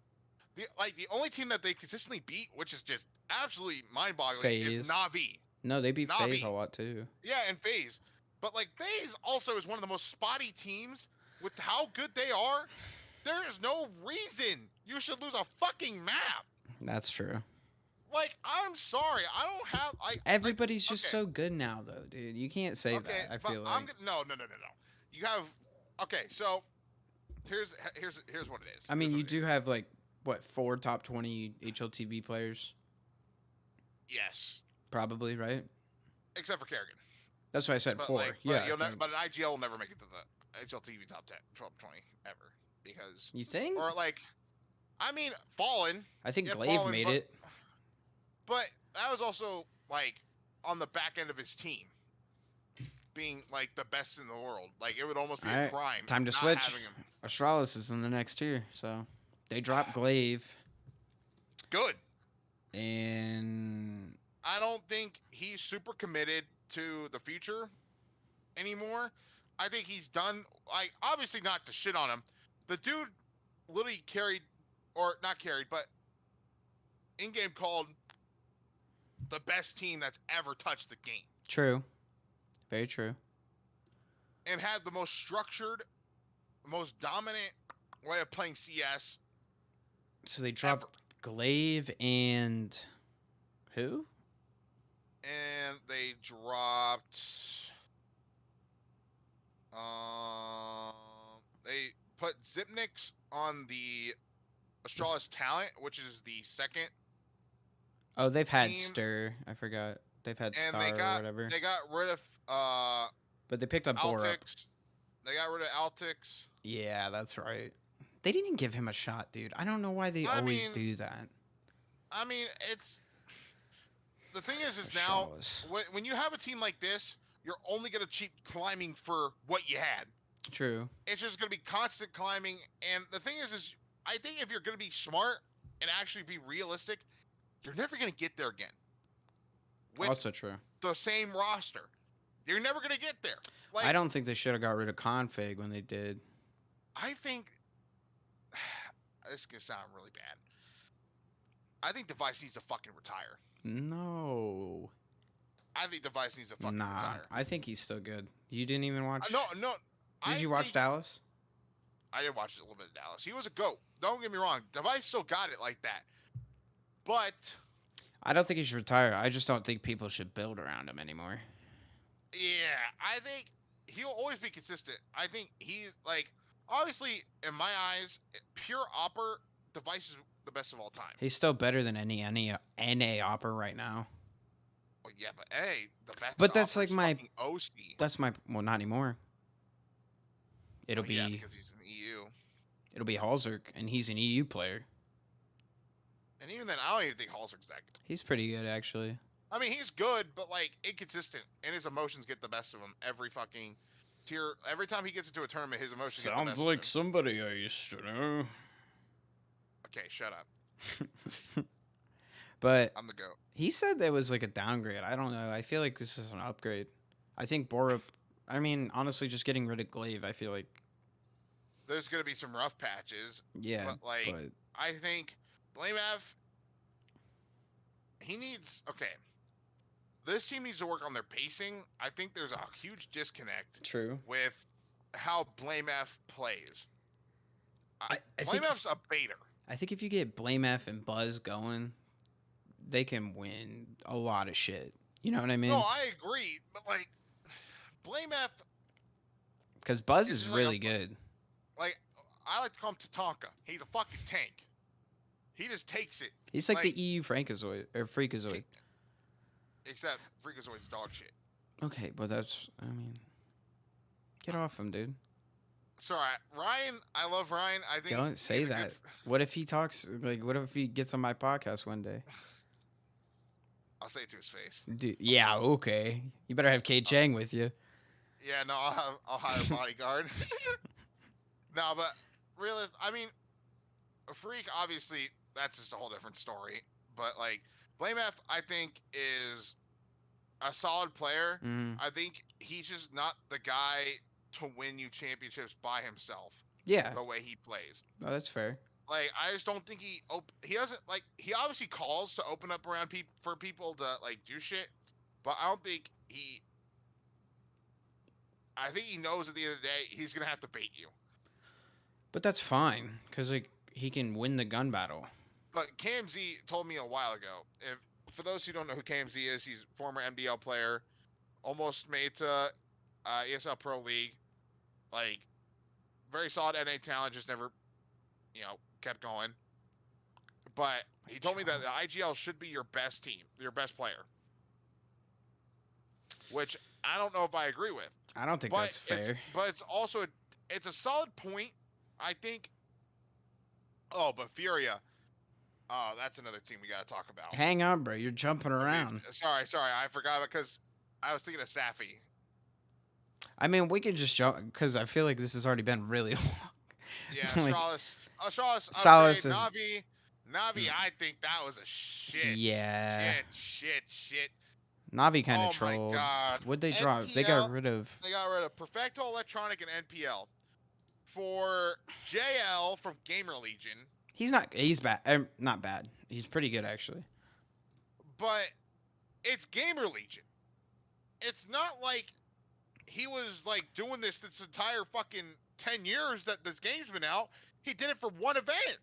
The only team that they consistently beat, which is just absolutely mind-boggling, is Na'Vi. No, they beat FaZe a lot too. Yeah, and FaZe. But like FaZe also is one of the most spotty teams with how good they are. There is no reason you should lose a fucking map. That's true. Like, I'm sorry, I don't have. Everybody's just so good now, though, dude. You can't say that. I feel like no. You have. Okay, so here's what it is. I mean, you do have like what 4 top 20 HLTV players? Yes. Probably, right? Except for Kerrigan. That's what I said. 4. Yeah. But an IGL will never make it to the HLTV top 10, 12, 20 ever because. You think? Or like. I mean, Fallen. I think Glaive made it. But that was also, like, on the back end of his team. Being, like, the best in the world. Like, it would almost be a crime. Time to switch. Astralis is in the next tier, so. They dropped Glaive. Good. And I don't think he's super committed to the future anymore. I think he's done. Like, obviously not to shit on him. The dude literally carried, or not carried, but in game called the best team that's ever touched the game, True. Very true. and had the most structured, most dominant way of playing CS So they ever. dropped Glaive and who? And they dropped. They put Zipnix on the Astralis Talent, which is the second Oh, they've had team, Stir. I forgot. They've had and Star or whatever. they got rid of But they picked up Borup. Altix. They got rid of Altix. Yeah, that's right. They didn't give him a shot, dude. I don't know why they always do that. I mean, it's the thing is now when you have a team like this, you're only gonna keep climbing for what you had. True. It's just gonna be constant climbing, and the thing is I think if you're gonna be smart and actually be realistic, you're never gonna get there again. With Also true. the same roster, you're never gonna get there. Like, I don't think they should have got rid of Config when they did. I think this is gonna sound really bad. I think Device needs to fucking retire. No. I think Device needs to fucking Nah, retire. I think he's still good. You didn't even watch? No. Did you watch Dallas? I did watch a little bit of Dallas. He was a GOAT. Don't get me wrong. Device still got it like that. But I don't think he should retire. I just don't think people should build around him anymore. yeah, I think he'll always be consistent. I think he, like, obviously, in my eyes, pure Opper, Device is the best of all time. He's still better than any NA Opper right now. Well, yeah, but hey, the best. But that's Opper like is my fucking OC. That's my well, not anymore. It'll be yeah, because he's an EU. It'll be Halzerk, and he's an EU player. And even then, I don't even think Halzerk's that good. He's pretty good, actually. I mean, he's good, but like inconsistent, and his emotions get the best of him every fucking tier. Every time he gets into a tournament, his emotions get the best Sounds of like him. somebody I used to know. Okay, shut up. But I'm the GOAT. he said that was like a downgrade. I don't know. I feel like this is an upgrade. I think Borup. I mean, honestly, just getting rid of Glaive, I feel like. There's gonna be some rough patches. Yeah, but like I think BlameF, he needs this team needs to work on their pacing. I think there's a huge disconnect True. with how BlameF plays. I BlameF's a baiter. I think if you get BlameF and Buzz going, they can win a lot of shit. You know what I mean? No, I agree, but like BlameF, because Buzz is really good. Like, I like to call him Tatanka. He's a fucking tank. He just takes it. He's like the EU Frankazoid or Freakazoid. Except Freakazoid's dog shit. Okay, but that's, I mean, get off him, dude. Sorry, Ryan. I love Ryan. I think don't say that. What if he talks like? What if he gets on my podcast one day? I'll say it to his face. Dude, yeah, okay. You better have Kate Chang with you. Yeah, no, I'll hire a bodyguard. No, but I mean, a Freak, obviously, that's just a whole different story. But like, BlameF, I think is a solid player. I think he's just not the guy to win you championships by himself. Yeah. The way he plays. Oh, that's fair. Like, I just don't think he doesn't, like, he obviously calls to open up around for people to like do shit, but I don't think I think he knows at the end of the day he's gonna have to bait you. But that's fine, because like he can win the gun battle. But KMZ told me a while ago, for those who don't know who KMZ is, he's a former MDL player, almost made to ESL Pro League, like, very solid NA talent, just never, kept going. But he told me that the IGL should be your best team, your best player. Which I don't know if I agree with. I don't think that's fair. But it's also, it's a solid point, I think. Oh, but Furia. Oh, that's another team we got to talk about. Hang on, bro. You're jumping around. Sorry. I forgot because I was thinking of Safi. I mean, we could just jump because I feel like this has already been really long. Yeah, like, Chalice, Chalice is... Navi, Mm. I think that was a shit. Yeah. Shit. Navi kind of Oh my trolled. god. What'd they drop? They got NPL, rid of. they got rid of Perfecto Electronic and NPL for JL from Gamer Legion, He's not. He's bad. Not bad. He's pretty good actually. but it's Gamer Legion. It's not like he was like doing this entire fucking 10 years that this game's been out. He did it for one event.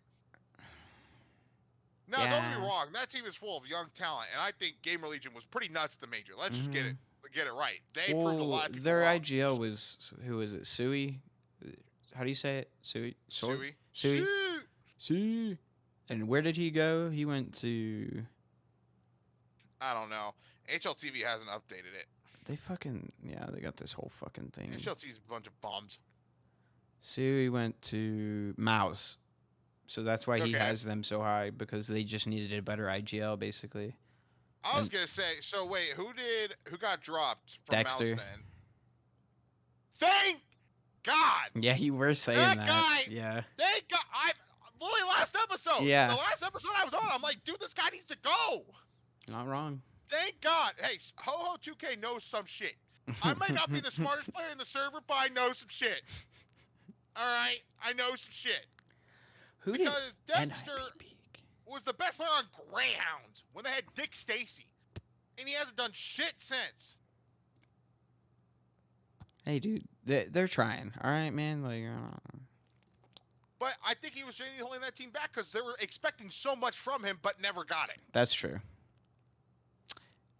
Now, don't get me Yeah. wrong. That team is full of young talent, and I think Gamer Legion was pretty nuts the major. Let's just get it right. They proved a Well, lot of people their wrong. IGL was who is it? Sui. How do you say it? Sui. Sui. Sui. And where did he go? He went to. I don't know. HLTV hasn't updated it. They fucking They got this whole fucking thing. HLT's a bunch of bums. Sui went to Mouse, so that's why he has them so high because they just needed a better IGL basically. I was gonna say. So wait, who got dropped from Dexter. Mouse then? Thank God. Yeah, you were saying that. Guy. Yeah. Thank God. I literally last episode. Yeah. The last episode I was on, I'm like, dude, this guy needs to go. Not wrong. Thank God. Hey, Hoho2k knows some shit. I might not be the smartest player in the server, but I know some shit. All right, I know some shit. Because Dexter was the best player on ground when they had Dick Stacy, and he hasn't done shit since. Hey, dude, they're trying. All right, man. Like, but I think he was genuinely holding that team back because they were expecting so much from him, but never got it. That's true.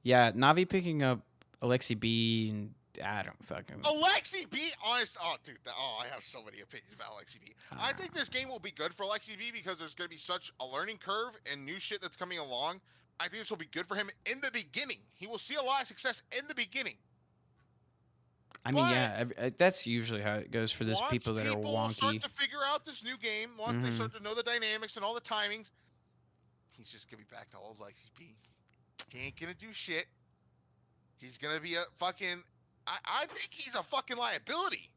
Yeah, Navi picking up Alexi B and I don't fucking. Alexi B, honest. Oh, dude. I have so many opinions about Alexi B. I think this game will be good for Alexi B because there's going to be such a learning curve and new shit that's coming along. I think this will be good for him in the beginning. He will see a lot of success in the beginning. I mean, yeah, that's usually how it goes for those people that are wonky. Once people start to figure out this new game, once they start to know the dynamics and all the timings, he's just going to be back to old Alexi B. He ain't going to do shit. He's going to be a fucking... I think he's a fucking liability.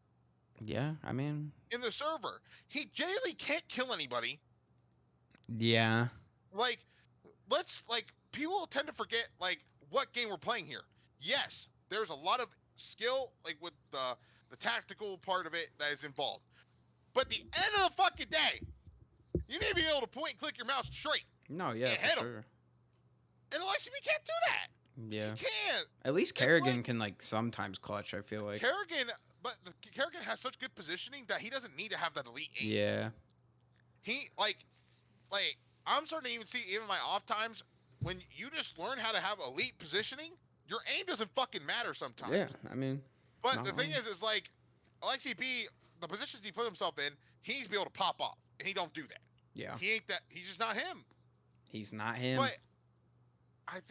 Yeah, I mean... in the server. He genuinely can't kill anybody. Yeah. Like, people tend to forget, like, what game we're playing here. Yes, there's a lot of skill, like, with the tactical part of it that is involved. But at the end of the fucking day, you need to be able to point and click your mouse straight. No, yeah, for sure. And Alexi, we can't do that. Yeah. He can't. At least Kerrigan can, like, sometimes clutch, I feel like. Kerrigan has such good positioning that he doesn't need to have that elite aim. Yeah. He, like, I'm starting to even see, even my off times, when you just learn how to have elite positioning, your aim doesn't fucking matter sometimes. Yeah, I mean. But the thing is like, Alexi B, the positions he put himself in, he needs to be able to pop off, and he don't do that. Yeah. He's just not him. He's not him. But I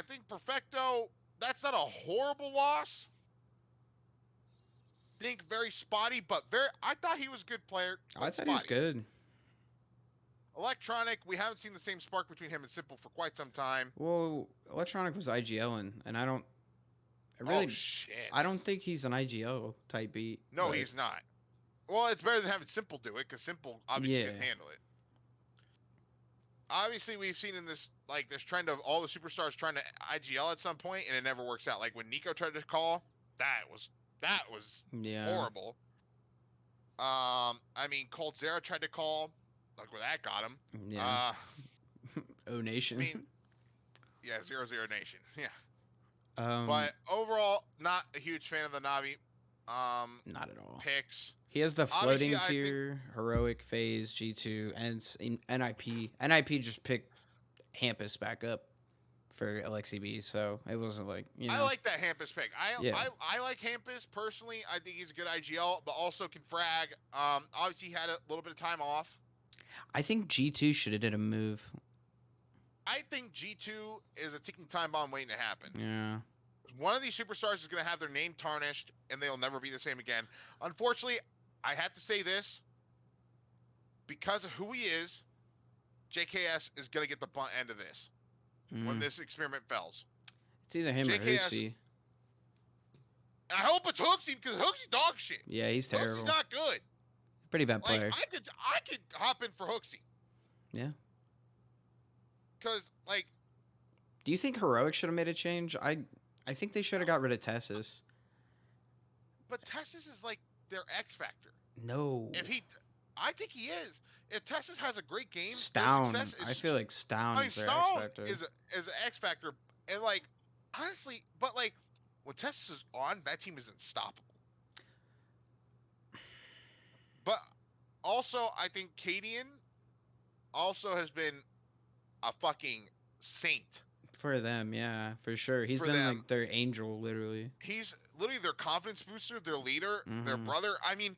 think Perfecto, that's not a horrible loss. I think very spotty, but I thought he was a good player. I thought he was good. Electronic, we haven't seen the same spark between him and Simple for quite some time. Well, Electronic was IGLing, and I don't think he's an IGL type beat. No, he's not. Well, it's better than having Simple do it, because Simple obviously can handle it. Obviously, we've seen in this trend of all the superstars trying to IGL at some point, and it never works out. Like when Nico tried to call, that was horrible. I mean, Cold Zera tried to call. Look where that got him. Yeah. O Nation. I mean, yeah, 0-0 Nation. Yeah. But overall, not a huge fan of the Navi. Not at all. Picks. He has the floating tier, heroic phase, G2, and NIP. NIP just picked Hampus back up for Alexi B, so it wasn't like, you know. I like that Hampus pick. I like Hampus personally. I think he's a good IGL, but also can frag. Obviously, he had a little bit of time off. I think G2 should have did a move. I think G2 is a ticking time bomb waiting to happen. Yeah. One of these superstars is going to have their name tarnished, and they'll never be the same again. Unfortunately, I have to say this. Because of who he is, JKS is going to get the butt end of this when this experiment fails. It's either him or Hooksy. I hope it's Hooksy, because Hooksy's dog shit. Yeah, he's terrible. Hooksy's not good. Pretty bad player. I could hop in for Hooksy. Yeah. Because like, Do you think Heroic should have made a change? I think they should have got rid of Tessus. but Tessus is like their X factor. No. If he, I think he is. If Tessus has a great game, their Stown. success I is. feel like Stown I mean, is their X Stone factor. is an X factor, and like honestly, but like when Tessus is on, that team is unstoppable. But also, I think Cadian also has been a fucking saint For them, yeah, for sure. He's for been them. like their angel, literally. He's literally their confidence booster, their leader, their Hmm. brother. I mean,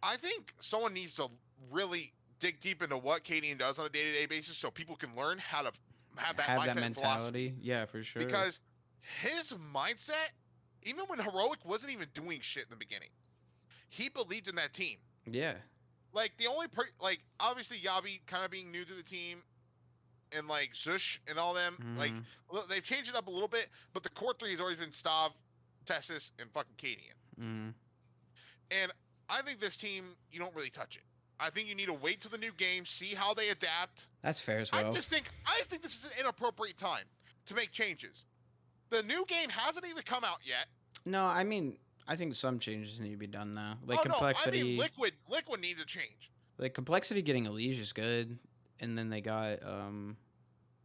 I think someone needs to really dig deep into what Cadian does on a day-to-day basis so people can learn how to have that Have that mindset and philosophy. mentality. Yeah, for sure. Because his mindset, even when Heroic wasn't even doing shit in the beginning, he believed in that team. Yeah. Like the only like obviously Yabi kind of being new to the team and like Zush and all them, like Hmm. they've changed it up a little bit, but the core three has always been Stav, Tessus, and fucking Cadian. Hmm. And I think this team, you don't really touch it. I think you need to wait till the new game, see how they adapt. That's fair as I well. just think this is an inappropriate time to make changes. The new game hasn't even come out yet. No, I mean, I think some changes need to be done though. Like Oh no, I mean complexity. Liquid needs a change. Like complexity getting Elige is good, and then they got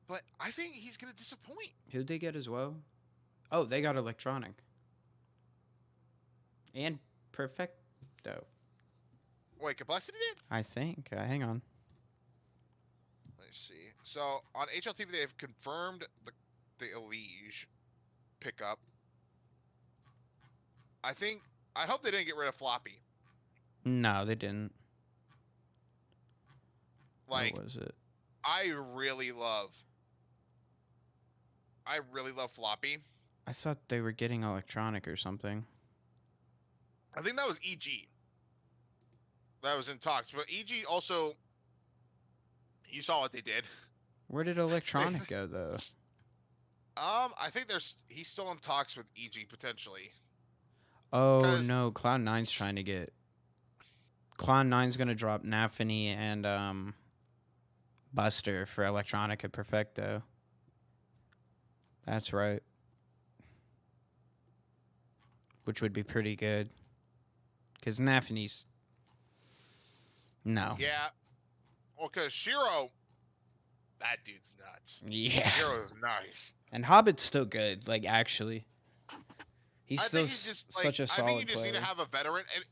But I think he's gonna disappoint. who'd they get as well? Oh, they got Electronic and Perfecto. Wait, Complexity did? I think. Hang on. Let's see. So on HLTV they've confirmed the Elige pickup. I hope they didn't get rid of Floppy. No, they didn't. Like What was it? I really love Floppy. I thought they were getting Electronic or something. I think that was EG. That was in talks. But EG also, you saw what they did. Where did Electronic go though? I think he's still in talks with EG potentially. Oh no, Cloud9's trying to get. Cloud9's gonna drop Nafany and Buster for Electronica Perfecto. That's right. Which would be pretty good. Because Nafany's. No. Yeah. Well, because Shiro, that dude's nuts. Yeah. Shiro's nice. And Hobbit's still good, like, actually. He's I still think he's just such a solid I think you just player. need to have a veteran. And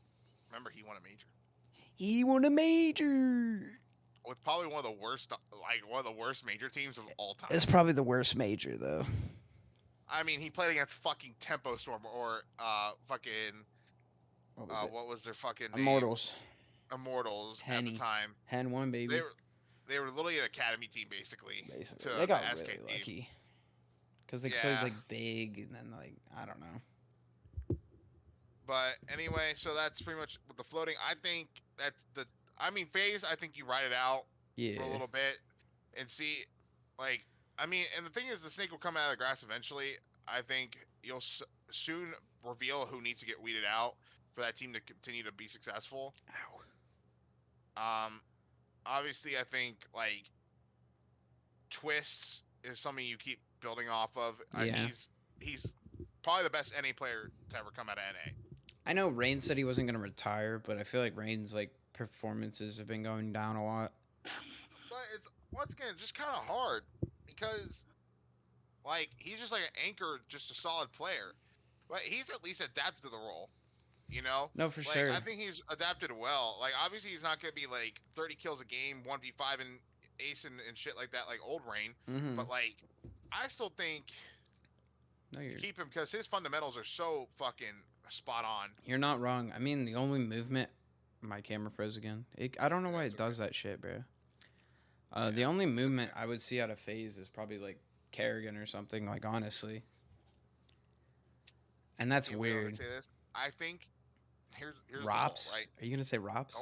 remember, he won a major. He won a major. With probably one of the worst major teams of all time. It's probably the worst major, though. I mean, he played against fucking Tempo Storm or fucking what was their fucking name? Immortals at the time. Hen won, baby. They were literally an academy team basically. They got the SK really team. lucky. Because they played like big and then like I don't know. But anyway, so that's pretty much with the floating. I think that's phase. I think you ride it out for a little bit and see, like, and the thing is, the snake will come out of the grass eventually. I think you'll soon reveal who needs to get weeded out for that team to continue to be successful. Ow. Obviously, I think like Twists is something you keep building off of. Yeah. He's probably the best NA player to ever come out of NA. I know Rain said he wasn't going to retire, but I feel like Rain's like performances have been going down a lot. But it's once again just kind of hard because like he's just like an anchor, just a solid player. But he's at least adapted to the role, you know? No, for sure. I think he's adapted well. Like obviously he's not gonna be like 30 kills a game, 1v5 and ace and shit like that, like old Rain. Mm-hmm. But like I still think keep him because his fundamentals are so fucking spot on. You're not wrong. I mean, the only movement, my camera froze again. I don't know why it does that shit, bro. The only movement I would see out of phase is probably like Kerrigan or something. Like honestly, and that's weird. Say this. I think here's Rops, the goal, right? Are you gonna say Rops?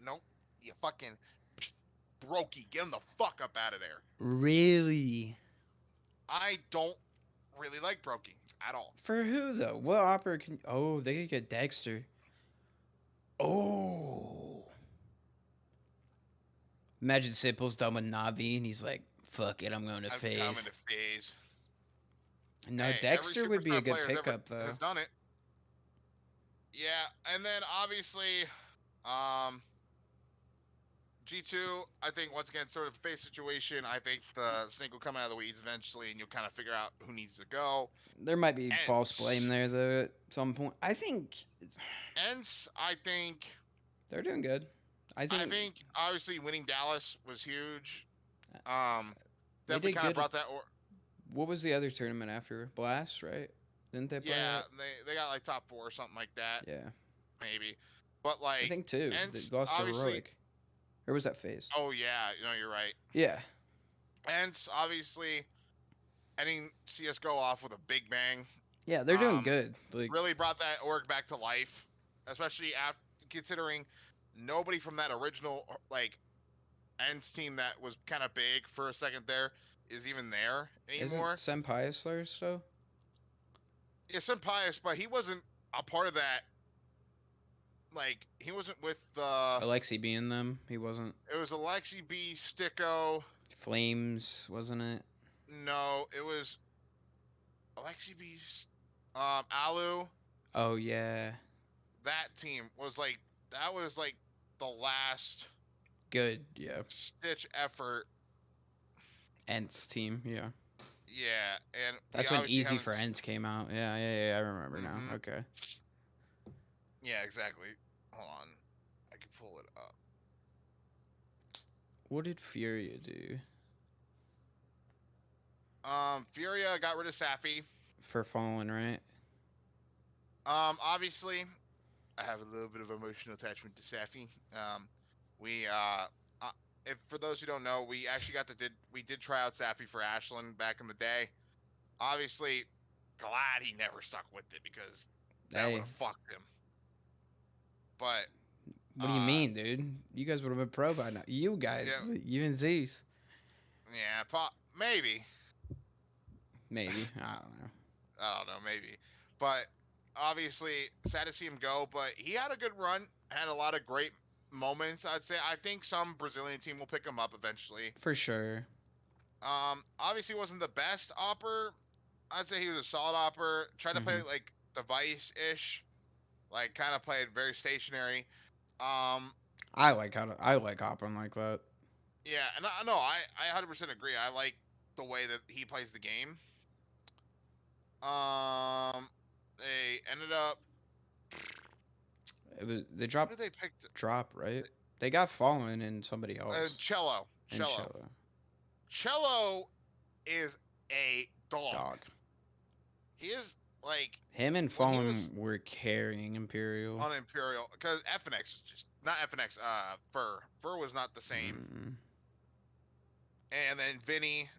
Nope. You fucking brokey. Get him the fuck up out of there. Really? I don't really like Brokey at all. For who though? What opera can? Oh, they could get Dexter. Oh. Imagine Simple's done with Navi and he's like, fuck it, I'm going to I'm coming phase. to phase. No, Hey, every Dexter would be a superstar good player pickup though. has done it. Yeah, and then obviously, um, G2, I think once again, sort of a phase situation. I think the snake will come out of the weeds eventually, and you'll kind of figure out who needs to go. There might be false blame Ents, there though at some point. I think Ents, I think. they're doing good. I I think think obviously winning Dallas was huge. they Definitely did kind of good. brought that. What was the other tournament after Blast? Right? Didn't they play Yeah, that? they got like top 4 or something like that, Yeah, maybe. But I like, think two. They Ents lost to obviously. Heroic. Or was that phase? Oh yeah, you're right. Yeah. Ents obviously ending CSGO off with a big bang. Yeah, they're doing good. Like, Really brought that org back to life, especially after considering nobody from that original like Ents team that was kind of big for a second there is even there isn't anymore. Senpai Slurs still? Yeah, Senpaius, but he wasn't a part of that. Like he wasn't with the. Alexi being them. He wasn't. It was Alexi B, Sticko. Flames, wasn't it? No, it was Alexi B, Alu. Oh yeah. That team was like the last Good, yeah. stitch effort. Ents team, yeah. Yeah, and That's we when obviously Easy haven't. for Ents came out. Yeah. I remember now. Okay. Yeah, exactly. Hold on, I can pull it up. What did Furia do? Furia got rid of Safi. For Fallen, right? Obviously, I have a little bit of emotional attachment to Safi. We if for those who don't know, we actually we did try out Safi for Ashland back in the day. Obviously, glad he never stuck with it because that would have fucked him. But what do you mean, dude? You guys would have been pro by now. You guys, yeah, you and Zeus. Yeah, maybe. Maybe. I don't know. Maybe. But obviously, sad to see him go. But he had a good run. Had a lot of great moments. I'd say. I think some Brazilian team will pick him up eventually. For sure. Obviously wasn't the best opper. I'd say he was a solid opper. Tried to play like device ish, like kind of played very stationary. I like hopping like that. Yeah, and I 100% agree. I like the way that he plays the game. They ended up. It was they dropped. Who did they pick? Drop right. They got Fallen and somebody else. Cello. Cello is a dog. He is like him and Fallen were carrying Imperial on Imperial because FNX was just not FNX. Fur was not the same. And then Vinny,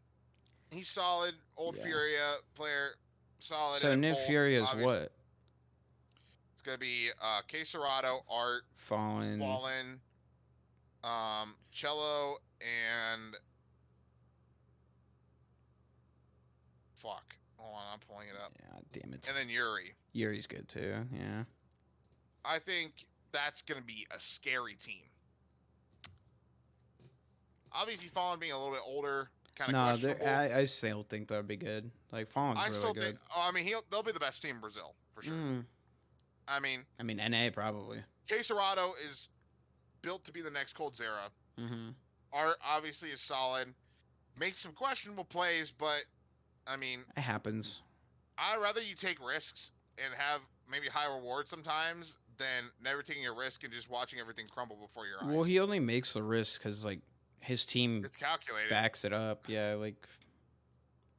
he's solid. Old Furia player, solid. So new Furia is what? It's gonna be K Serrato, Art, Fallen, Cello, and fuck. Hold on, I'm pulling it up. Yeah, damn it. And then Yuri. Yuri's good too. Yeah. I think that's gonna be a scary team. Obviously, Fallen being a little bit older, kind of questionable. I still think that would be good. Like Fallen's really good. Think. Oh, I mean, they'll be the best team in Brazil for sure. I mean, NA probably. K Serrato is built to be the next Cold Zera. Art obviously is solid. Makes some questionable plays, but I mean, it happens. I'd rather you take risks and have maybe high rewards sometimes than never taking a risk and just watching everything crumble before your eyes. Well, he only makes the risk because like his team it's calculated. Backs it up. Yeah, like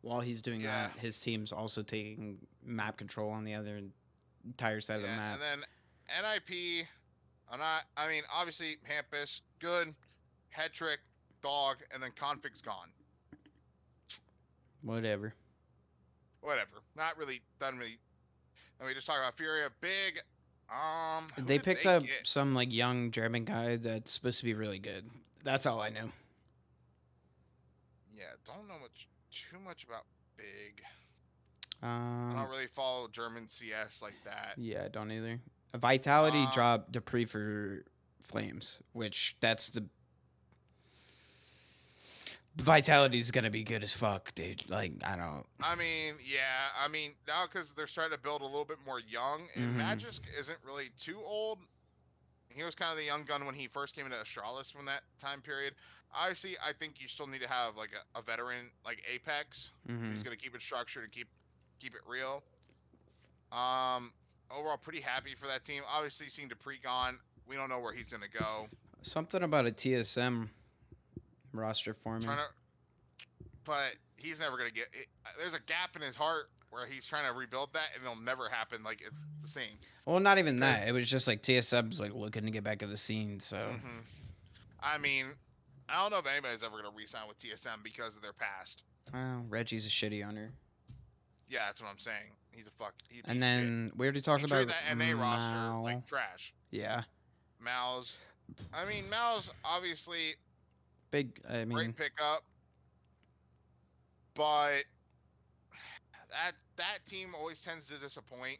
while he's doing that, his team's also taking map control on the other entire side of the map. And then NIP, I mean, obviously Hampus, good, head trick, dog, and then Config's gone. Whatever. Not really done really. Let me just talk about Furia. Big. They picked up some like young German guy that's supposed to be really good. That's all I know. Yeah, don't know too much about Big. I don't really follow German CS like that. Yeah, I don't either. Vitality dropped Dupree for Flames, which that's Vitality's gonna be good as fuck, dude. Like, I don't. I mean, yeah. I mean, now because they're starting to build a little bit more young, and Mm-hmm. Magisk isn't really too old. He was kind of the young gun when he first came into Astralis from that time period. Obviously, I think you still need to have like a veteran like Apex Mm-hmm. who's gonna keep it structured and keep it real. Um, Overall, pretty happy for that team. Obviously, seeing Dupree gone, we don't know where he's gonna go. Something about a TSM roster for me. Trying to, but he's never gonna get. There's a gap in his heart where he's trying to rebuild that, and it'll never happen. Like it's the same. Well, not even Because, that. It was just like TSM's like looking to get back in the scene. So, I mean, I don't know if anybody's ever gonna re-sign with TSM because of their past. well, Reggie's a shitty owner. Yeah, that's what I'm saying. He's a fuck. He's And then we already talked he about treated that NA roster Mao. like trash. Yeah, Mal's. I mean, Mal's obviously big. I mean, great pickup, but that team always tends to disappoint.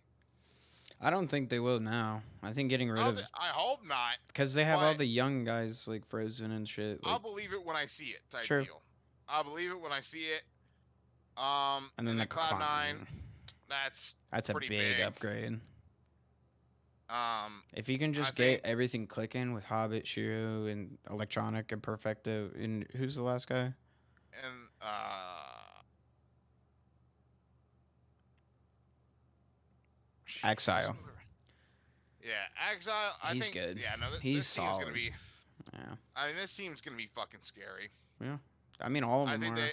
I don't think they will now. I think getting rid of I hope not. because they have all but the young guys like Frozen and shit. Like, I'll believe it when I see it. Type True. deal. I'll believe it when I see it. and then the Cloud9, that's a pretty big big. upgrade. Um, If you can just I get think- everything clicking with Hobbit, Shiro, and Electronic and Perfecto, and who's the last guy? and Exile. Yeah, Exile. I He's think good. Yeah, no, He's this team's solid. gonna be. Yeah. I mean, this team's gonna be fucking scary. I mean, all of I them think are. they.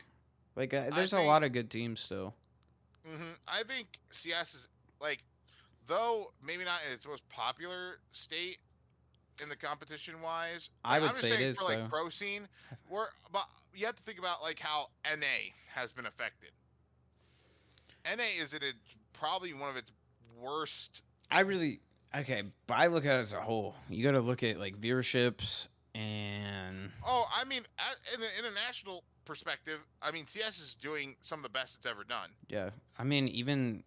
Like, there's a think- lot of good teams still. I think CS is like, though maybe not in its most popular state in the competition wise. I would I'm just say it saying is, for like though. pro scene, but you have to think about like how NA has been affected. NA is probably one of its worst. Okay, but I look at it as a whole. You got to look at like viewerships and Oh, I mean, in an international perspective, I mean, CS is doing some of the best it's ever done, yeah. I mean, even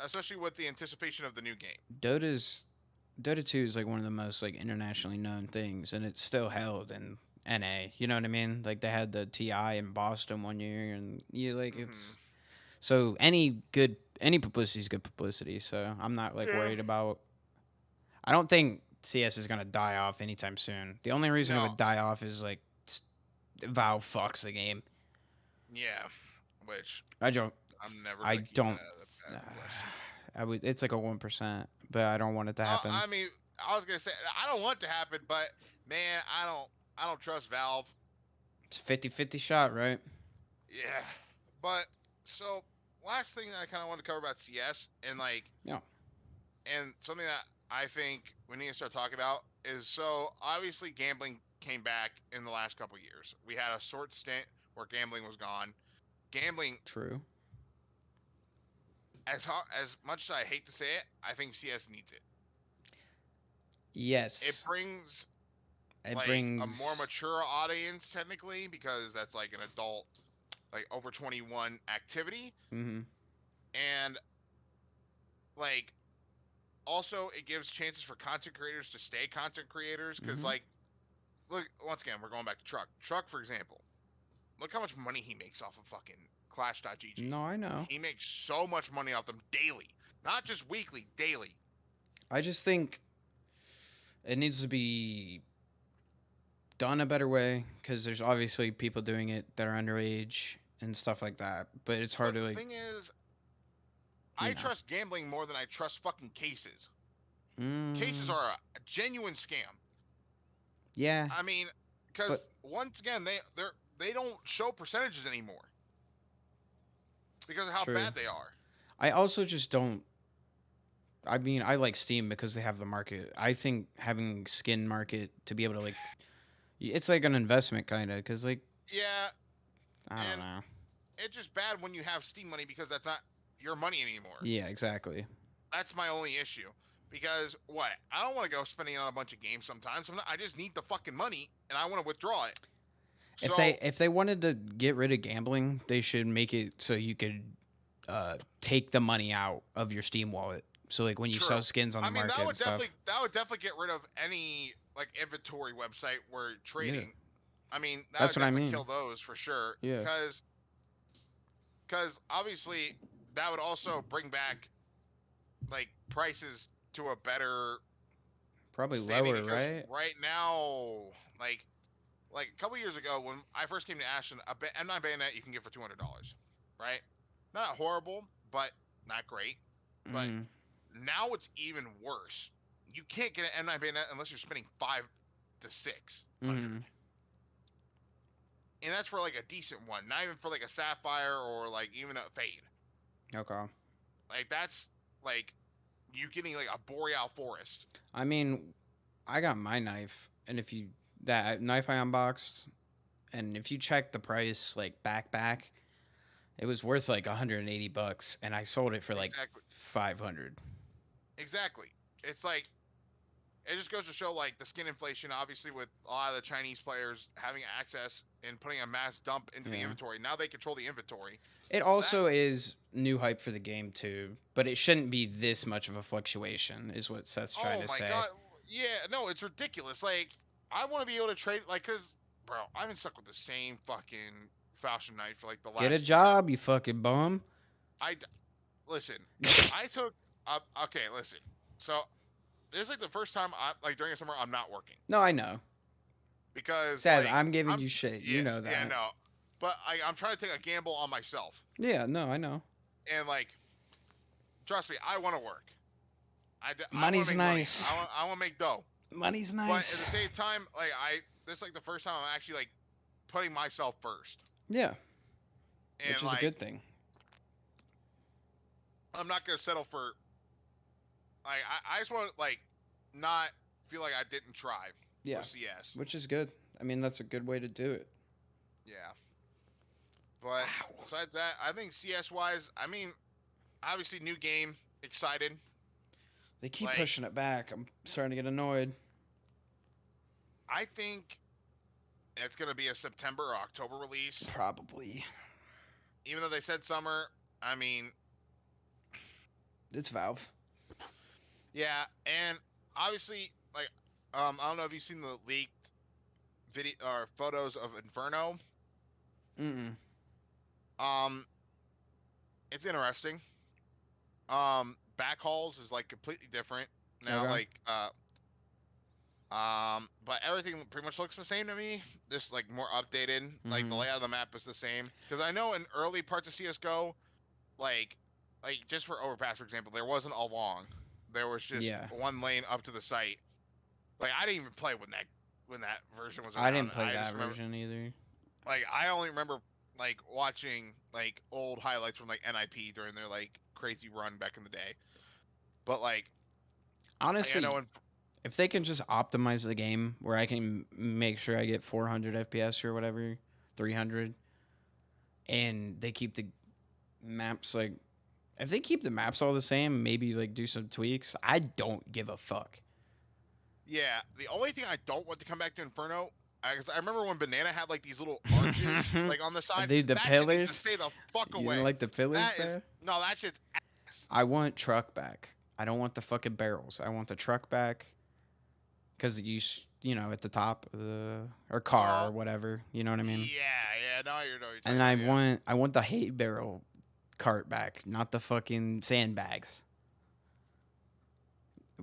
especially with the anticipation of the new game. Dota 2 is like one of the most like internationally known things, and it's still held in NA. You know what I mean? Like they had the TI in Boston one year, and you like it's so any publicity is good publicity. So I'm not like Yeah. worried about. I don't think CS is gonna die off anytime soon. The only reason it No. would die off is like Valve fucks the game. Yeah, which I don't. I'm never. I Gonna keep don't. That out of that question. I would. It's like a 1%, but I don't want it to happen. I mean, I was gonna say I don't want it to happen, but man, I don't trust Valve. It's a 50-50 shot, right? Yeah, but so last thing that I kind of wanted to cover about CS and like Yeah. and something that I think we need to start talking about is so obviously gambling came back in the last couple years. We had a short stint where gambling was gone. Gambling, True. as much as I hate to say it, I think CS needs it. Yes. It brings It like brings a more mature audience technically because that's like an adult, like over 21 activity, Mm-hmm. and like also it gives chances for content creators to stay content creators because Mhm. like look, once again we're going back to Truck for example, look how much money he makes off of fucking Clash.gg. No, I know. He makes so much money off them daily, not just weekly, daily. I just think it needs to be done a better way because there's obviously people doing it that are underage and stuff like that. But it's hard But to the like. thing is, you I know. trust gambling more than I trust fucking cases. Mm, Cases are a genuine scam. Yeah. I mean, because once again, they don't show percentages anymore because of how True. bad they are. I also just don't. I mean, I like Steam because they have the market. I think having skin market to be able to like, it's like an investment kind of because like Yeah, I don't And- know. it's just bad when you have Steam money because that's not your money anymore. Yeah, exactly. That's my only issue. Because what? I don't want to go spending on a bunch of games sometimes. I just need the fucking money and I want to withdraw it. If they wanted to get rid of gambling, they should make it so you could take the money out of your Steam wallet. So like when you True. sell skins on the I mean, market that would and stuff. definitely get rid of any like inventory website where trading. I mean, that That's would what I definitely mean. kill those for sure. Yeah. Because obviously that would also bring back like prices to a better Probably standing. lower, Because right? right now, like a couple years ago when I first came to Ashton, a M9 bayonet you can get for $200, right? Not horrible, but not great. But Mm. now it's even worse. You can't get an M9 bayonet unless you're spending 500 to 600, Mm. and that's for like a decent one, not even for like a sapphire or like even a fade. Okay. Like that's like you getting like a boreal forest. I mean, I got my knife, and if you that knife I unboxed, and if you check the price like back, it was worth like $180, and I sold it for like Exactly. 500. Exactly. It's like it just goes to show like the skin inflation, obviously, with a lot of the Chinese players having access and putting a mass dump into the Yeah. inventory. Now they control the inventory. It That also is new hype for the game too, but it shouldn't be this much of a fluctuation, is what Seth's trying oh to my say. god, yeah, no, it's ridiculous. Like I want to be able to trade, like, cause bro, I've been stuck with the same fucking Falchion knife for like the Get a last year. job, you fucking bum. I listen, I took okay, listen. So this is like the first time I like during the summer I'm not working No, I know. because Seth, like I'm giving I'm you shit. yeah You know yeah that. no, but I'm trying to take a gamble on myself Yeah, no, I know. and like trust me, I want to work. I want to Money's make money. nice. I want to make dough. Money's But at nice. the same time, like this is like the first time I'm actually like putting myself first, Yeah, which and is a like good thing. I'm not gonna settle for like I just want to like not feel like I didn't try Yeah, with CS. which is good. I mean, that's a good way to do it. Yeah, but Wow. besides that, I think CS wise, I mean, obviously new game, excited. They keep Like pushing it back. I'm starting to get annoyed. I think it's gonna be a September or October release, Probably. even though they said summer. I mean, It's Valve. yeah, and obviously, like, I don't know if you've seen the leaked video or photos of Inferno. Mm-mm. Um, it's interesting. Backhauls is like completely different now. Okay. Like, but everything pretty much looks the same to me. Just like more updated. Like the Mm-hmm. layout of the map is the same. Because I know in early parts of CS:GO, like, like just for Overpass, for example, there wasn't a long. There was just Yeah. one lane up to the site. Like I didn't even play when that version was I around. didn't play I just that remember version either. like I only remember like watching like old highlights from like NIP during their like crazy run back in the day. But like I know Honestly, in if they can just optimize the game where I can make sure I get 400 FPS or whatever, 300, and they keep the maps like, if they keep the maps all the same, maybe like do some tweaks, I don't give a fuck. yeah, the only thing I don't want to come back to Inferno, because I remember when Banana had like these little arches like on the side. Dude, the That shit needs to pillars. stay the fuck You didn't away. like the pillars That is there? no, that shit's ass. I want truck back. I don't want the fucking barrels. I want the truck back because you know, at the top of the or car Oh or whatever. You know what I mean? yeah, no, you know what you're talking And about. Yeah. I want the hay barrel cart back, not the fucking sandbags.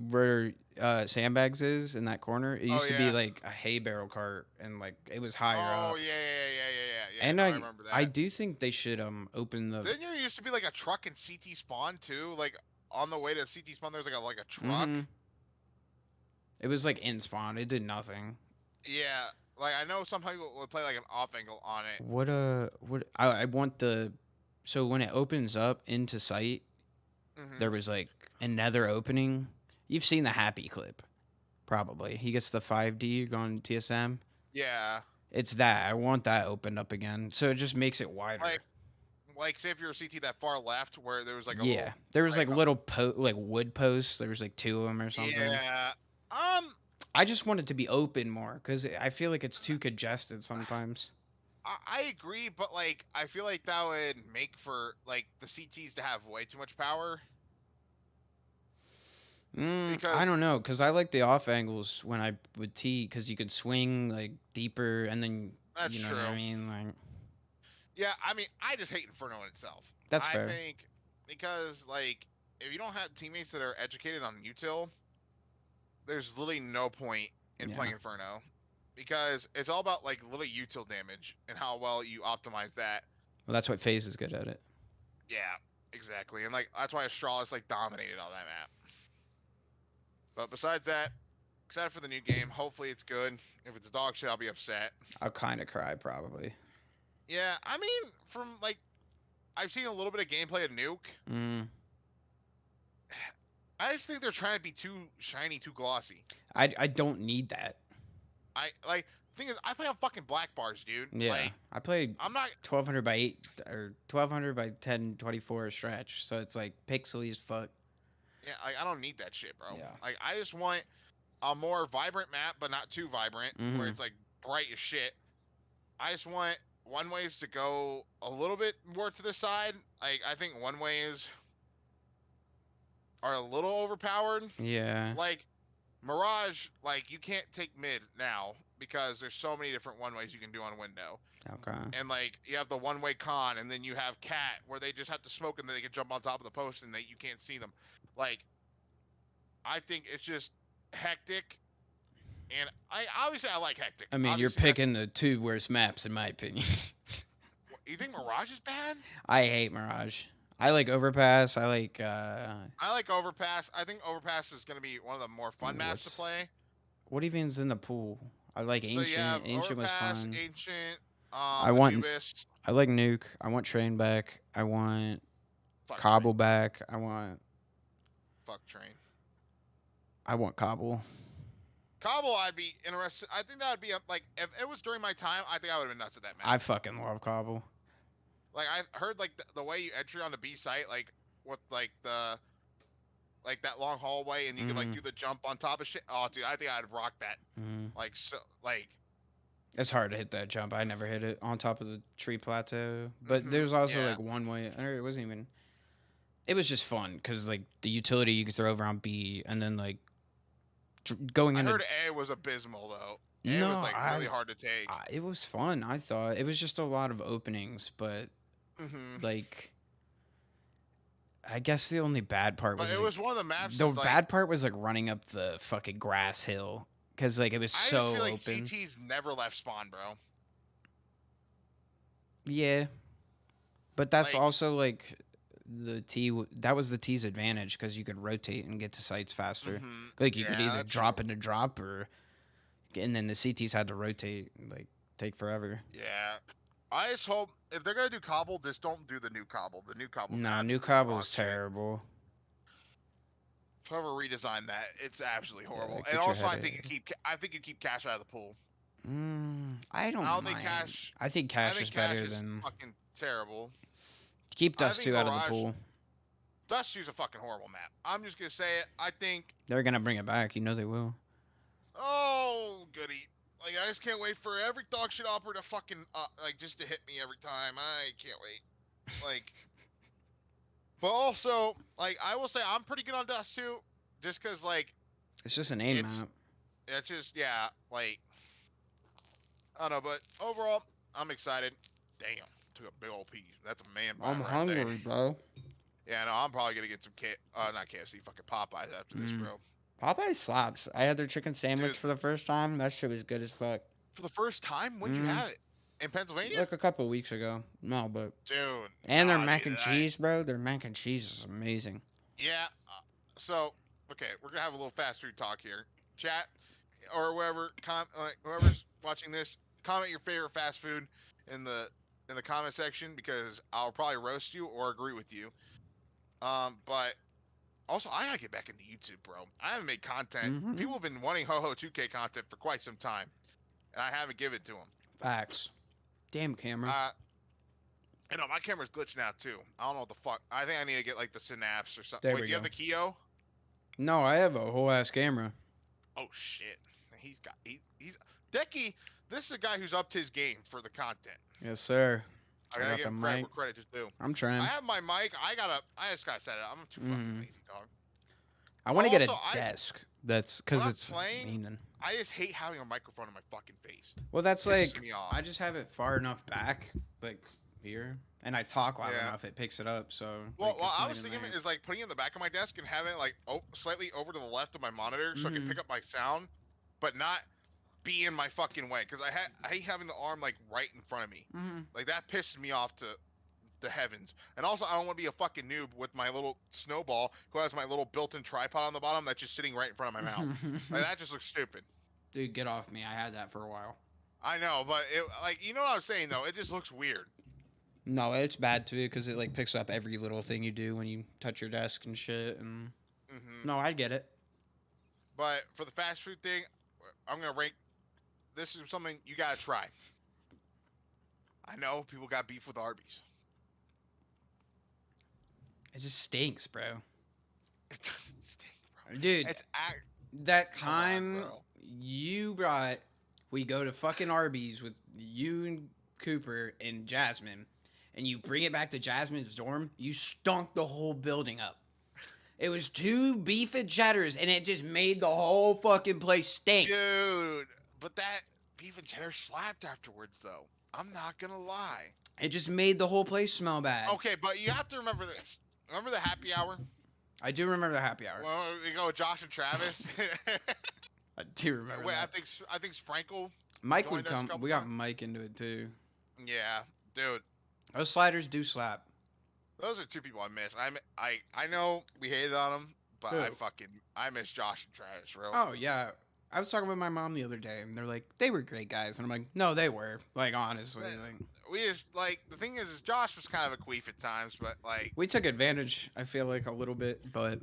Where sandbags is in that corner, it Oh used to be yeah. like a hay barrel cart, and like it was higher Oh up. yeah. And No, I remember I that. do think they should open the. Didn't there used to be like a truck in CT spawn too? Like on the way to CT spawn, there's like a truck. Mm-hmm. It was like in spawn. It did nothing. Yeah, like I know some people would play like an off angle on it. What I want the, so when it opens up into sight, Hmm. there was like another opening. You've seen the Happy clip, probably. He gets the 5D going TSM. Yeah, It's that. I want that opened up again, so it just makes it wider. like say if you're CT that far left where there was like a Yeah, little there was like like little like wood posts. There was like two of them or something. yeah. I just want it to be open more because I feel like it's too congested sometimes. I agree, but like I feel like that would make for like the CTs to have way too much power I because don't know because I like the off angles when I would tee because you could swing like deeper and then That's You know true. what I mean? Like, Yeah, I mean, I just hate Inferno in itself. that's I fair. think because like if you don't have teammates that are educated on util, there's literally no point in Yeah. playing Inferno because it's all about like little util damage and how well you optimize that. Well, that's what FaZe is good at it. Yeah, exactly. And like that's why Astralis like dominated on that map. But besides that, excited for the new game. Hopefully it's good. If it's dog shit, I'll be upset. I'll kind of cry probably. Yeah, I mean, from like I've seen a little bit of gameplay of Nuke. Mm. I just think they're trying to be too shiny, too glossy. I don't need that. I like thing is I play on fucking black bars, dude. Yeah, Like I played I'm not 1200 by 8 or 1200 by 1024 stretch, so it's like pixely as fuck. yeah, I don't need that shit, bro. Yeah. Like I just want a more vibrant map, but not too vibrant, where Mhm. it's like bright as shit. I just want one ways to go a little bit more to the side. Like I think one ways are a little overpowered. Yeah. Like Mirage, like you can't take mid now because there's so many different one ways you can do on window. Okay. And like you have the one way con, and then you have cat where they just have to smoke and then they can jump on top of the post and you can't see them. Like I think it's just hectic, and I obviously I like hectic. I mean, you're Obviously, that's- picking the two worst maps in my opinion. You think Mirage is bad? I hate Mirage. I like Overpass. I like I like Overpass. I think Overpass is going to be one of the more fun maps to what's play. what even's in the pool? I like So you have Ancient. Ancient was Overpass, fun. Ancient, I want Anubis. I like Nuke. I want Train back. I want Fuck Cobble Train. back. I want Train. Cobble. Cobble, I'd be interested. I think that would be like if it was during my time. I think I would have been nuts at that map. I fucking love Cobble. Like I heard like the way you entry on the B site, like with like the like that long hallway, and you could like do the jump on top of shit. Oh, dude, I think I'd rock that. Like so, like It's hard to hit that jump. I never hit it on top of the tree plateau. But there's also like one way. Or it wasn't even. It was just fun because like the utility you could throw over on B, and then like going into. I heard A was abysmal though. A No, was like really hard to take. It was fun. I thought it was just a lot of openings, but like. I guess the only bad part was. But it was one of the maps. The like, bad part was like running up the fucking grass hill because like it was so I just feel like open. CT's never left spawn, bro. Yeah, but that's Like- also like the T. That was the T's advantage because you could rotate and get to sites faster. Like you could Yeah, either that's drop into drop or, and then the CTs had to rotate like take forever. Yeah. I just hope if they're gonna do Cobble, just don't do the new Cobble. The new Cobble. No, new Cobble is terrible. Whoever redesigned that, it's absolutely horrible. get And your also, head I think you keep Cash out of the pool. I don't think mind. Cash. I think I Cash think is better Cash is than fucking terrible. keep I Dust think 2 out of Mirage- the pool. Dust 2's a fucking horrible map. I'm just gonna say it. I think. They're gonna bring it back. You know they will. Oh, goody. Like I just can't wait for every dog shit opera to fucking like just to hit me every time. I can't wait. Like, but also like I will say I'm pretty good on Dust 2, just because like It's just an aim map. it's just like I don't know, but overall I'm excited. Damn, took a big old piece. That's a man. I'm right hungry, there. bro. Yeah, no, I'm probably gonna get some not KFC, fucking Popeyes after this, bro. Popeye slaps. I had their chicken sandwich for the first time. That shit was good as fuck. For the first time, when did you have it? In Pennsylvania? Like a couple weeks ago. No, but dude. and their mac and cheese, bro. Their mac and cheese is amazing. Yeah. So okay, we're gonna have a little fast food talk here. Chat or whoever, whoever's watching this, comment your favorite fast food in the comment section because I'll probably roast you or agree with you. But also I gotta get back into YouTube, bro. I haven't made content. People have been wanting Hoho2k content for quite some time, and I haven't given it to them. Facts. Damn camera. I know my camera's glitched out too. I don't know what the fuck. I think I need to get like the Synapse or something. There Wait, we do you have go. the Keo? No, I have a whole ass camera. Oh shit. He's Decky. This is a guy who's upped his game for the content. Yes, sir. I gotta give him credit where credit is due. I'm trying. I have my mic. I just gotta set it up. I'm too fucking lazy, dog. I want to get a Also, desk. That's when because I'm it's playing, meaning. I just hate having a microphone in my fucking face. Well, that's Pisses like me off. I just have it far enough back, like here, and I talk loud Yeah. enough, it picks it up. So Well, like what it's I not was even thinking there. is like putting it in the back of my desk and having it like slightly over to the left of my monitor so I can Mm-hmm. pick up my sound, but not be in my fucking way. Because I hate having the arm like right in front of me. Mm-hmm. Like that pisses me off to the heavens. And also, I don't want to be a fucking noob with my little snowball who has my little built-in tripod on the bottom that's just sitting right in front of my mouth. Like that just looks stupid. Dude, get off me! I had that for a while. I know, but it like you know what I'm saying though. It just looks weird. No, it's bad too because it like picks up every little thing you do when you touch your desk and shit. And Hmm no, I get it. But for the fast food thing, I'm gonna rank. This is something you gotta try. I know people got beef with Arby's. It just stinks, bro. It doesn't stink, bro. Dude, It's that come on, time bro. you brought, we go to fucking Arby's with you and Cooper and Jasmine, and you bring it back to Jasmine's dorm, you stunk the whole building up. It was 2 beef and cheddars, and it just made the whole fucking place stink. Dude, but that beef and cheddar slapped afterwards, though. I'm not gonna lie. It just made the whole place smell bad. Okay, but you have to remember this. Remember the happy hour? I do remember the happy hour. Well, we go with Josh and Travis. I do remember Wait, that. I think Sprinkle. Mike would joined us a come. couple We got times. Mike into it too. Yeah, dude. Those sliders do slap. Those are 2 people I miss. I know we hated on them, but Who? I miss Josh and Travis, bro. Oh yeah. I was talking with my mom the other day, and they're like, they were great guys, and I'm like, no, they were. Like honestly, Man. like We just like the thing is Josh was kind of a queef at times, but like we took advantage. I feel like a little bit, but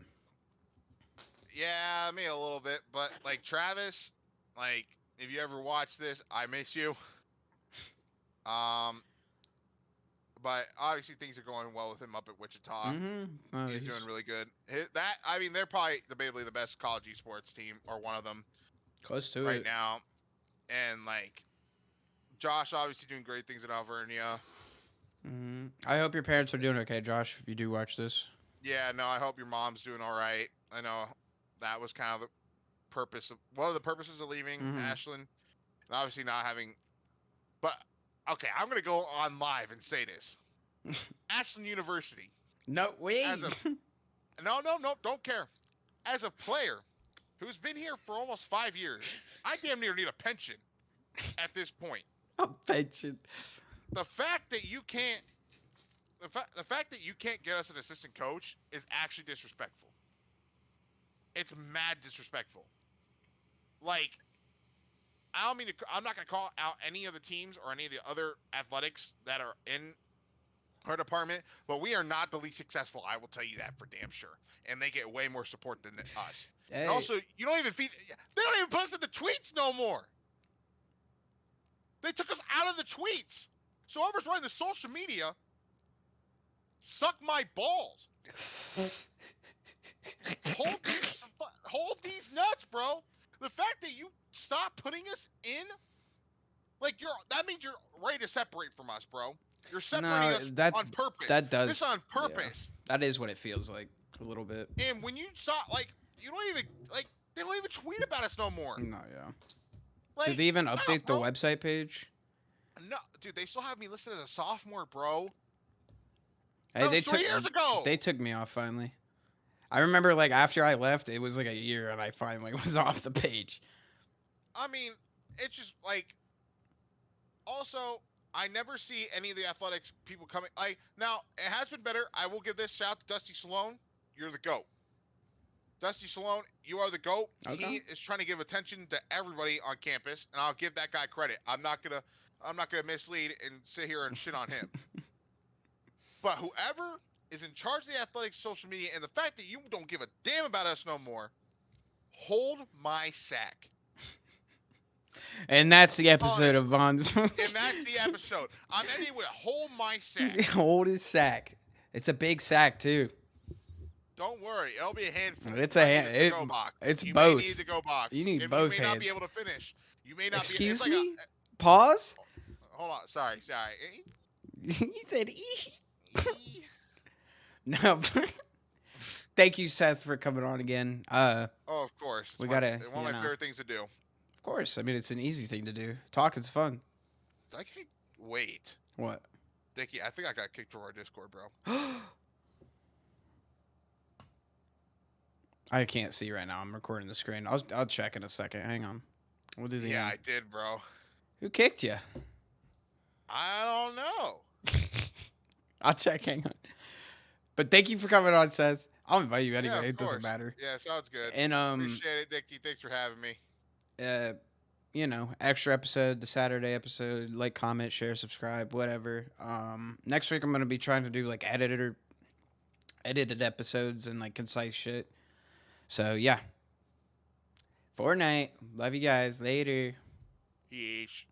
yeah, me a little bit, but like Travis, like if you ever watch this, I miss you. Um, but obviously things are going well with him up at Wichita. He's doing really good. I mean, they're probably debatably the best college esports team or one of them close to right it. now. And like Josh, obviously doing great things at Alvernia. I hope your parents are doing okay, Josh. If you do watch this, Yeah, no, I hope your mom's doing all right. I know that was kind of the purpose of one of the purposes of leaving Ashland, and obviously not having. But okay, I'm gonna go on live and say this: Ashland University. no wait. No, don't care. As a player who's been here for almost 5 years, I damn near need a pension at this point. A pension. The fact that you can't, the fact that you can't get us an assistant coach is actually disrespectful. It's mad disrespectful. Like, I don't mean to. I'm not gonna call out any of the teams or any of the other athletics that are in our department, but we are not the least successful. I will tell you that for damn sure. And they get way more support than us. Hey. And also, you don't even feed. They don't even post in the tweets no more. They took us out of the tweets. So whoever's running the social media, suck my balls. Hold these nuts, bro. The fact that you stop putting us in, like that means you're ready to separate from us, bro. You're separating us on purpose. That does. This on purpose. Yeah, that is what it feels like a little bit. And when you stop, like, you don't even they don't even tweet about us no more. No, yeah. Like, did they even update the website page? No, dude. They still have me listed as a sophomore, bro. Hey, that was 3 years ago. They took me off finally. I remember, like, after I left, it was like a year, and I finally was off the page. I mean, it's just like. Also, I never see any of the athletics people coming. Now it has been better. I will give this shout out to Dusty Salone. You're the GOAT. Dusty Salone, you are the GOAT. Okay. He is trying to give attention to everybody on campus, and I'll give that guy credit. I'm not gonna mislead and sit here and shit on him. But whoever is in charge of the athletics social media, and the fact that you don't give a damn about us no more, hold my sack. And that's the episode of Vaughn's. And that's the episode. I'm ending with hold my sack. Hold his sack. It's a big sack too. Don't worry, it'll be a handful. It's a it's you both. You need to go box. You need both hands. You may not be able to finish. You may not. Excuse be. me. Pause. Hold on. Sorry. You said e. No. thank you, Seth, for coming on again. Oh, of course. It's We my, gotta, one of my favorite things to do. of course. I mean, it's an easy thing to do. Talking's fun. I can't wait. What? Dickie, I think I got kicked from our Discord, bro. I can't see right now. I'm recording the screen. I'll check in a second. Hang on. We'll do the Yeah, end. I did, bro. Who kicked you? I don't know. I'll check. Hang on. But thank you for coming on, Seth. I'll invite you anyway. Yeah, of It doesn't course. matter. Yeah, sounds good. And Appreciate it, Dickie. Thanks for having me. you know, extra episode, the Saturday episode, like, comment, share, subscribe, whatever. Next week I'm gonna be trying to do like edited episodes and like concise shit. So yeah. Fortnite. Love you guys. Later. Yeesh.